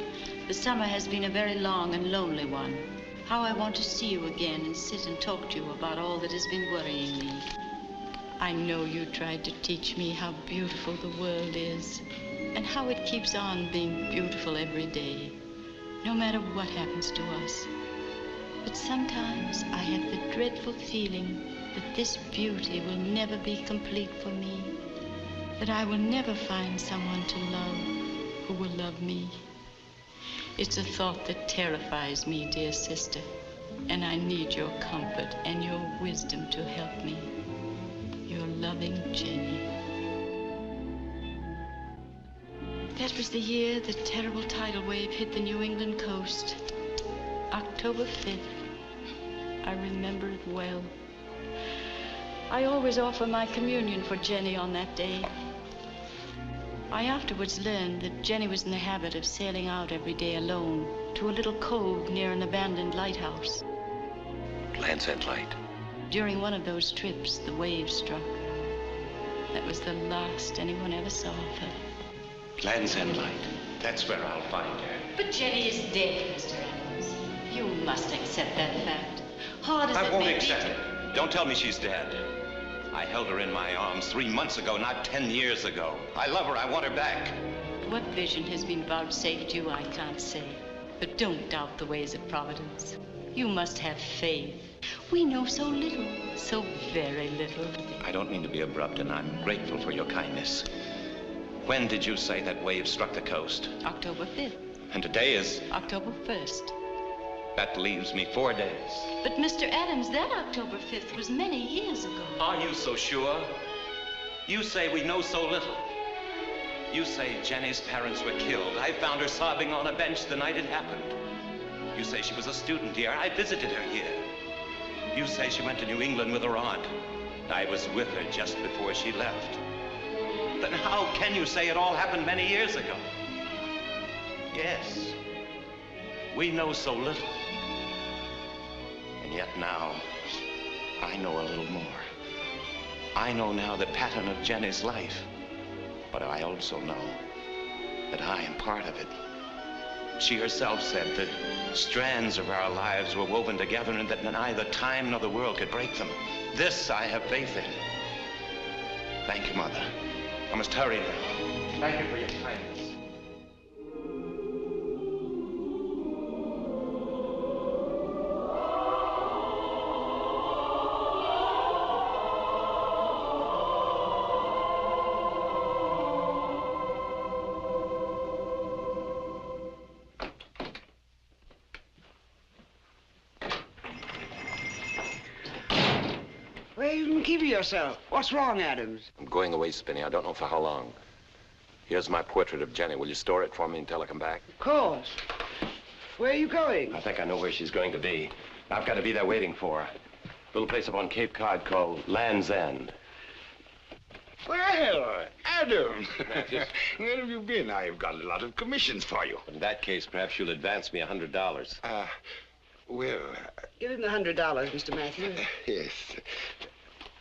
The summer has been a very long and lonely one. How I want to see you again and sit and talk to you about all that has been worrying me. I know you tried to teach me how beautiful the world is and how it keeps on being beautiful every day, no matter what happens to us. But sometimes I have the dreadful feeling that this beauty will never be complete for me, that I will never find someone to love who will love me. It's a thought that terrifies me, dear sister, and I need your comfort and your wisdom to help me. Your loving Jennie. That was the year the terrible tidal wave hit the New England coast. October 5th. I remember it well. I always offer my communion for Jennie on that day. I afterwards learned that Jennie was in the habit of sailing out every day alone to a little cove near an abandoned lighthouse. Land's End Light. During one of those trips, the waves struck. That was the last anyone ever saw of her. Land's End Light. That's where I'll find her. But Jennie is dead, Mr. Adams. You must accept that fact. Hard as I it won't may accept be. it. Don't tell me she's dead. I held her in my arms 3 months ago, not 10 years ago. I love her. I want her back. What vision has been vouchsafed you, I can't say. But don't doubt the ways of Providence. You must have faith. We know so little, so very little. I don't mean to be abrupt, and I'm grateful for your kindness. When did you say that wave struck the coast? October 5th. And today is? October 1st. That leaves me 4 days. But, Mr. Adams, that October 5th was many years ago. Are you so sure? You say we know so little. You say Jennie's parents were killed. I found her sobbing on a bench the night it happened. You say she was a student here. I visited her here. You say she went to New England with her aunt. I was with her just before she left. Then how can you say it all happened many years ago? Yes, we know so little. And yet now, I know a little more. I know now the pattern of Jennie's life. But I also know that I am part of it. She herself said the strands of our lives were woven together and that neither time nor the world could break them. This I have faith in. Thank you, Mother. I must hurry now. Thank you for your kindness. Where you been keeping yourself? What's wrong, Adams? I'm going away, Spinny. I don't know for how long. Here's my portrait of Jennie. Will you store it for me until I come back? Of course. Where are you going? I think I know where she's going to be. I've got to be there waiting for her. A little place up on Cape Cod called Land's End. Well, Adam, where have you been? I've got a lot of commissions for you. In that case, perhaps you'll advance me $100. Well... Give him the $100, Mr. Matthews. Yes.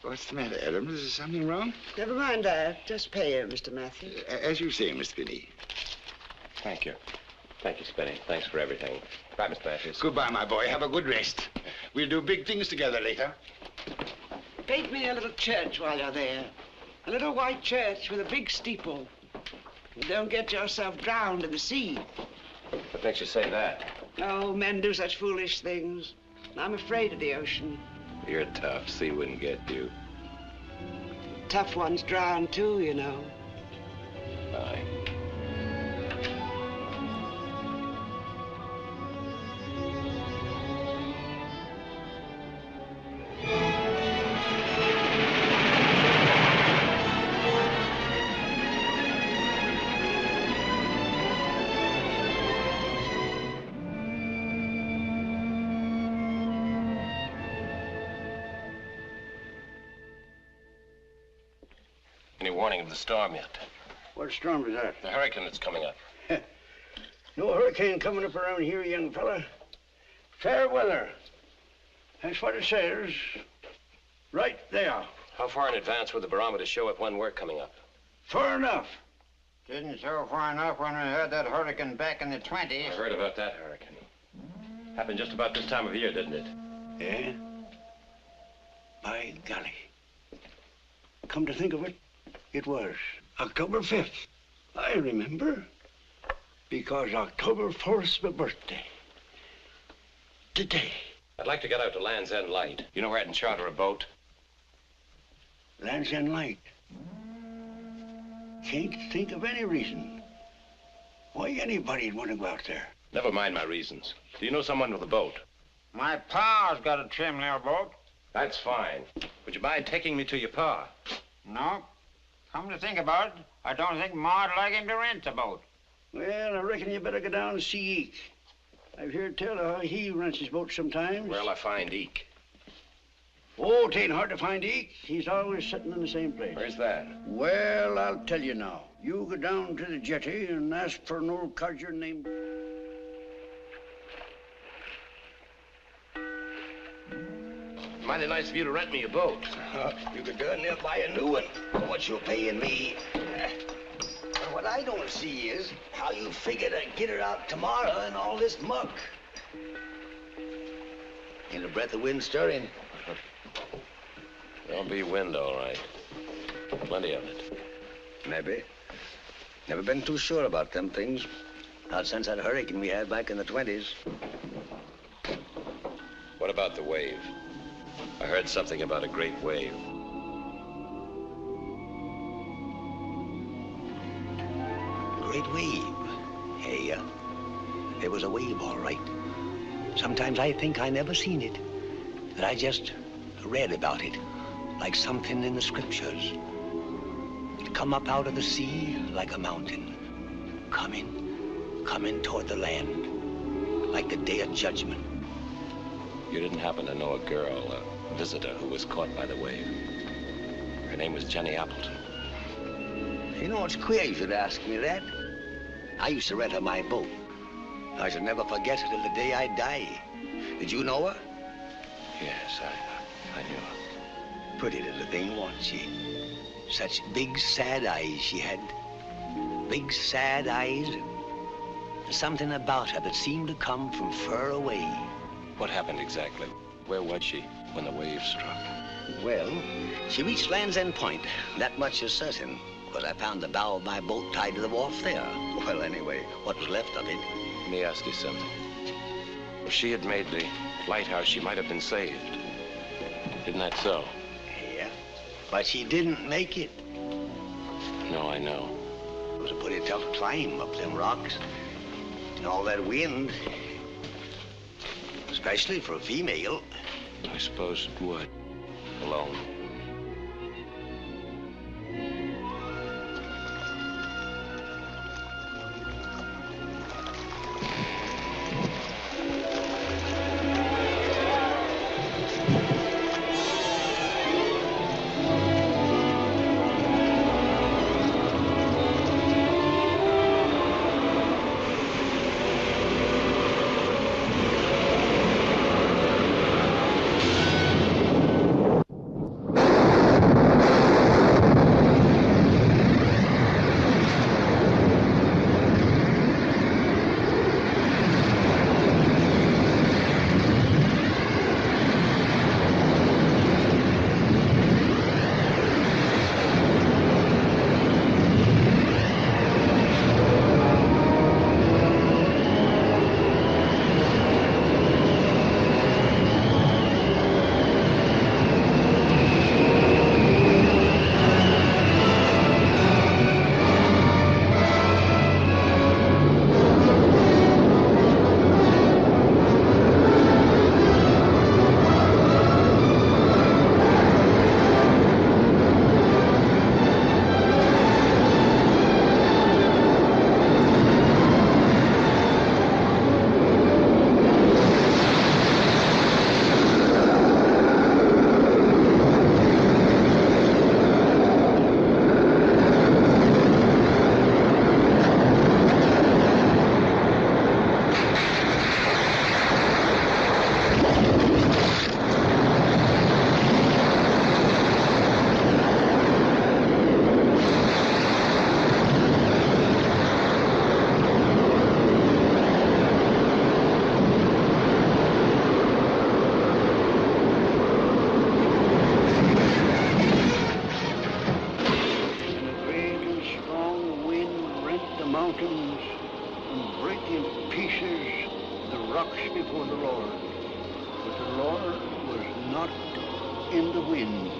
What's the matter, Adams? Is there something wrong? Never mind that. Just pay him, Mr. Matthews. As you say, Miss Spinney. Thank you. Thank you, Spinny. Thanks for everything. Bye, Mr. Matthews. Goodbye, my boy. Have a good rest. We'll do big things together later. Paint me a little church while you're there. A little white church with a big steeple. And don't get yourself drowned in the sea. What makes you say that? Oh, men do such foolish things. I'm afraid of the ocean. You're tough. Sea wouldn't get you. Tough ones drown, too, you know. Bye. Any warning of the storm yet? What storm is that? The hurricane that's coming up. No hurricane coming up around here, young fella. Fair weather. That's what it says. Right there. How far in advance would the barometer show if one were coming up? Far enough. Didn't show far enough when we had that hurricane back in the 20s. I heard about that hurricane. Happened just about this time of year, didn't it? Yeah? By golly. Come to think of it, it was October 5th. I remember. Because October 4th's my birthday. Today. I'd like to get out to Land's End Light. You know where I can charter a boat? Land's End Light. Can't think of any reason why anybody'd want to go out there. Never mind my reasons. Do you know someone with a boat? My pa's got a trim little boat. That's fine. Would you mind taking me to your pa? No. Come to think about it, I don't think Ma'd like him to rent a boat. Well, I reckon you better go down and see Eek. I've heard tell of how he rents his boat sometimes. Where'll I find Eek? Oh, it ain't hard to find Eek. He's always sitting in the same place. Where's that? Well, I'll tell you now. You go down to the jetty and ask for an old codger named... Mighty nice of you to rent me a boat. You could darn near buy a new one for what you're paying me. But what I don't see is how you figure to get her out tomorrow in all this muck. Ain't a breath of wind stirring. There'll be wind, all right. Plenty of it. Maybe. Never been too sure about them things. Not since that hurricane we had back in the 20s. What about the wave? I heard something about a great wave. Great wave. Hey, there was a wave, all right. Sometimes I think I never seen it. That I just read about it, like something in the scriptures. It come up out of the sea like a mountain. Coming toward the land, like the day of judgment. You didn't happen to know a girl, a visitor who was caught by the wave? Her name was Jennie Appleton. You know, it's queer you should ask me that. I used to rent her my boat. I should never forget her till the day I die. Did you know her? Yes, I knew her. Pretty little thing, wasn't she? Such big, sad eyes she had. Big, sad eyes. Something about her that seemed to come from far away. What happened exactly? Where was she when the wave struck? Well, she reached Land's End Point. That much is certain. Because I found the bow of my boat tied to the wharf there. Well, anyway, what was left of it. Let me ask you something. If she had made the lighthouse, she might have been saved. Isn't that so? Yeah, but she didn't make it. No, I know. It was a pretty tough climb up them rocks. And all that wind. Especially for a female. I suppose it would. Alone. not in the wind.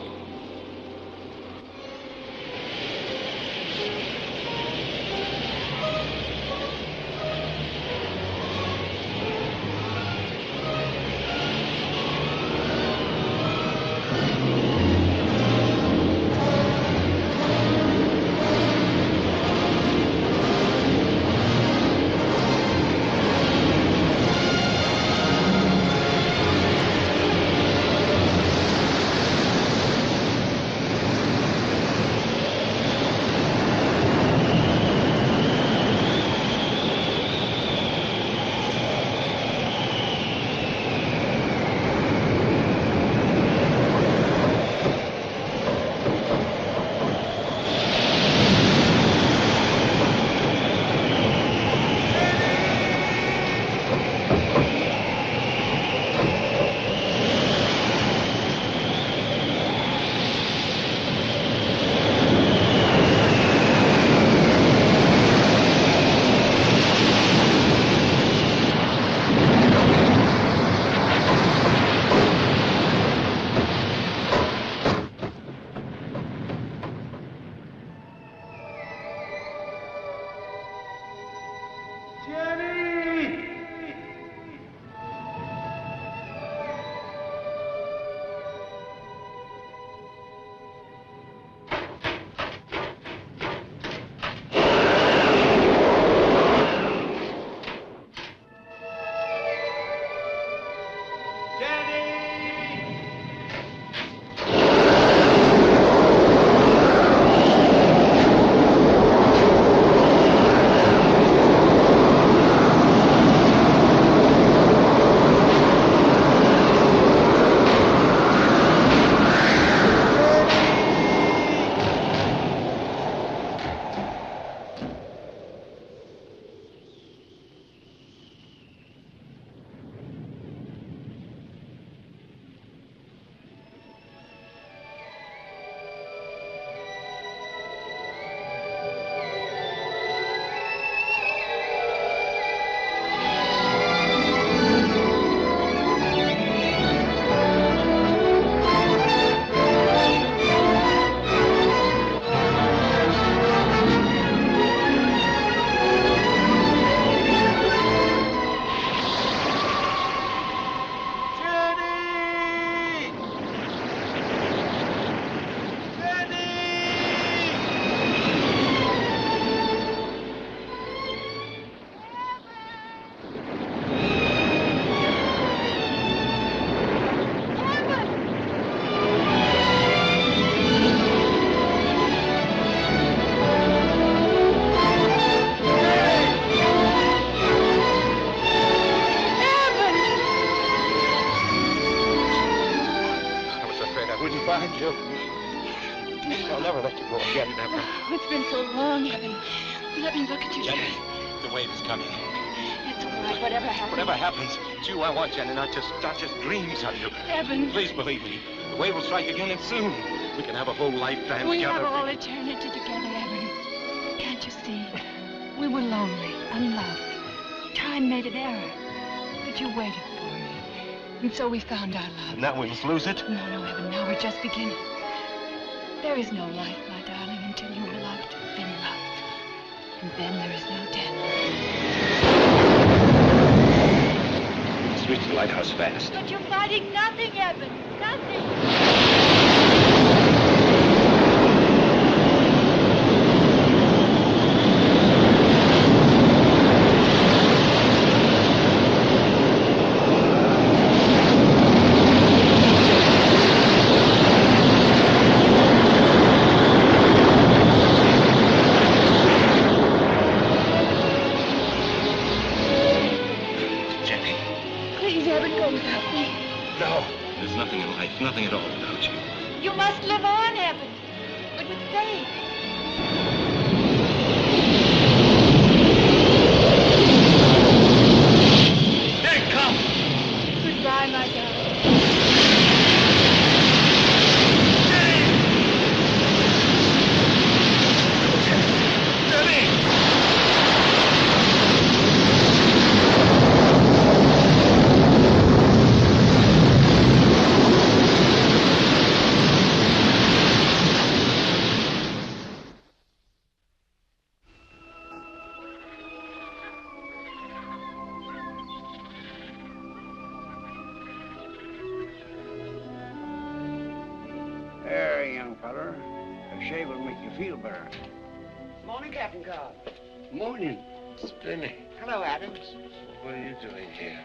I'll never let you go again, Eben. Oh, it's been so long, Eben. Let me look at you. Jenny, the wave is coming. It's all right, whatever happens. Whatever happens, it's you I want, Jenny, not just dreams of you. Eben. Please believe me. The wave will strike again, and soon. We can have a whole lifetime we together. We have all eternity together, Eben. Can't you see? We were lonely, unloved. Time made an error. But you waited for me. And so we found our love. Now we must lose it? No, Eben. Now we're just beginning. There is no life, my darling, until you are loved, been loved. And then there is no death. Let's reach the lighthouse fast. But you're fighting nothing, Eben. Nothing. Nothing at all without you. You must live on, Eben, but with faith. There it comes! Goodbye, my darling. feller. A shave will make you feel better. Morning, Captain Cobb. Morning. Spinny, Hello, Adams. what are you doing here?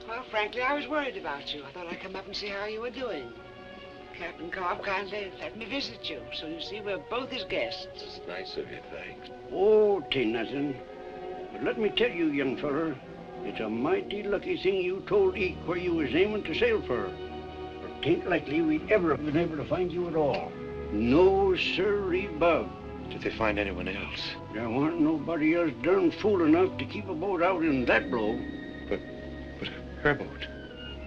Well, frankly, I was worried about you. I thought I'd come up and see how you were doing. Captain Cobb kindly let me visit you, so you see we're both his guests. It's nice of you, thanks. Oh, 'tain't nothing. But let me tell you, young feller, it's a mighty lucky thing you told Eke where you was aiming to sail for. For 'tain't likely we'd ever have been able to find you at all. No, sirree, Bob. Did they find anyone else? There weren't nobody else darn fool enough to keep a boat out in that blow. But her boat.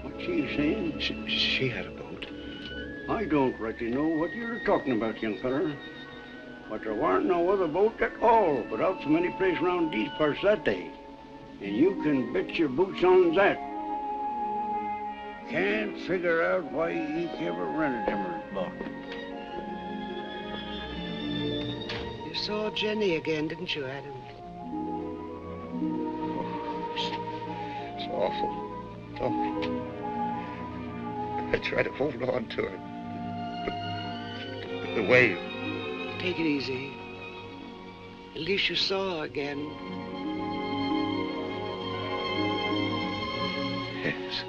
What's she saying? She had a boat. I don't rightly know what you're talking about, young feller. But there weren't no other boat at all but out from any place round these parts that day. And you can bet your boots on that. Can't figure out why Eke ever rented him her boat. You saw Jenny again, didn't you, Adams? It's awful. Awful. I try to hold on to her. But the wave. Take it easy. At least you saw her again. Yes.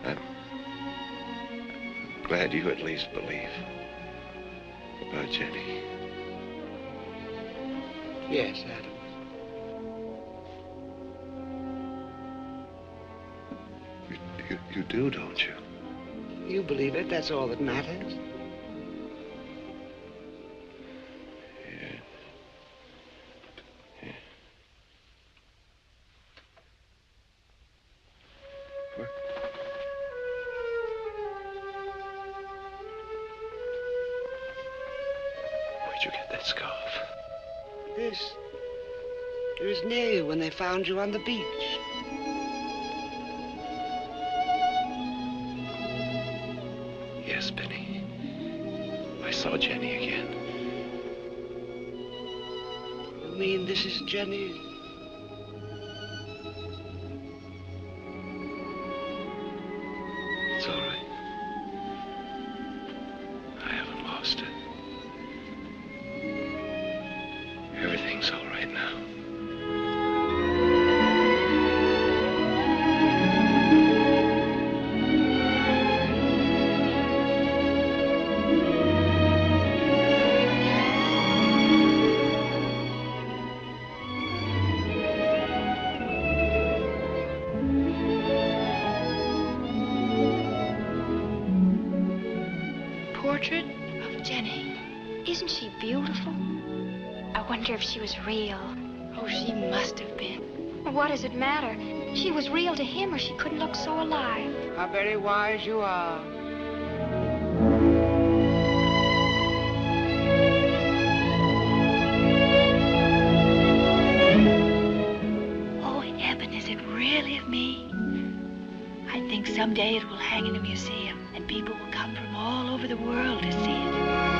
I'm glad you at least believe about Jenny. Yes, Adams. You do, don't you? You believe it, that's all that matters. Where'd you get that scarf? This. It was near you when they found you on the beach. Yes, Benny. I saw Jenny again. You mean this is Jenny? It's all right. I haven't lost her. Everything's all right now. Portrait of Jennie. Isn't she beautiful? I wonder if she was real. Oh, she must have been. What does it matter? She was real to him or she couldn't look so alive. How very wise you are. Oh, Eben, is it really of me? I think someday it will hang in a museum and people will come from all over the world to see it.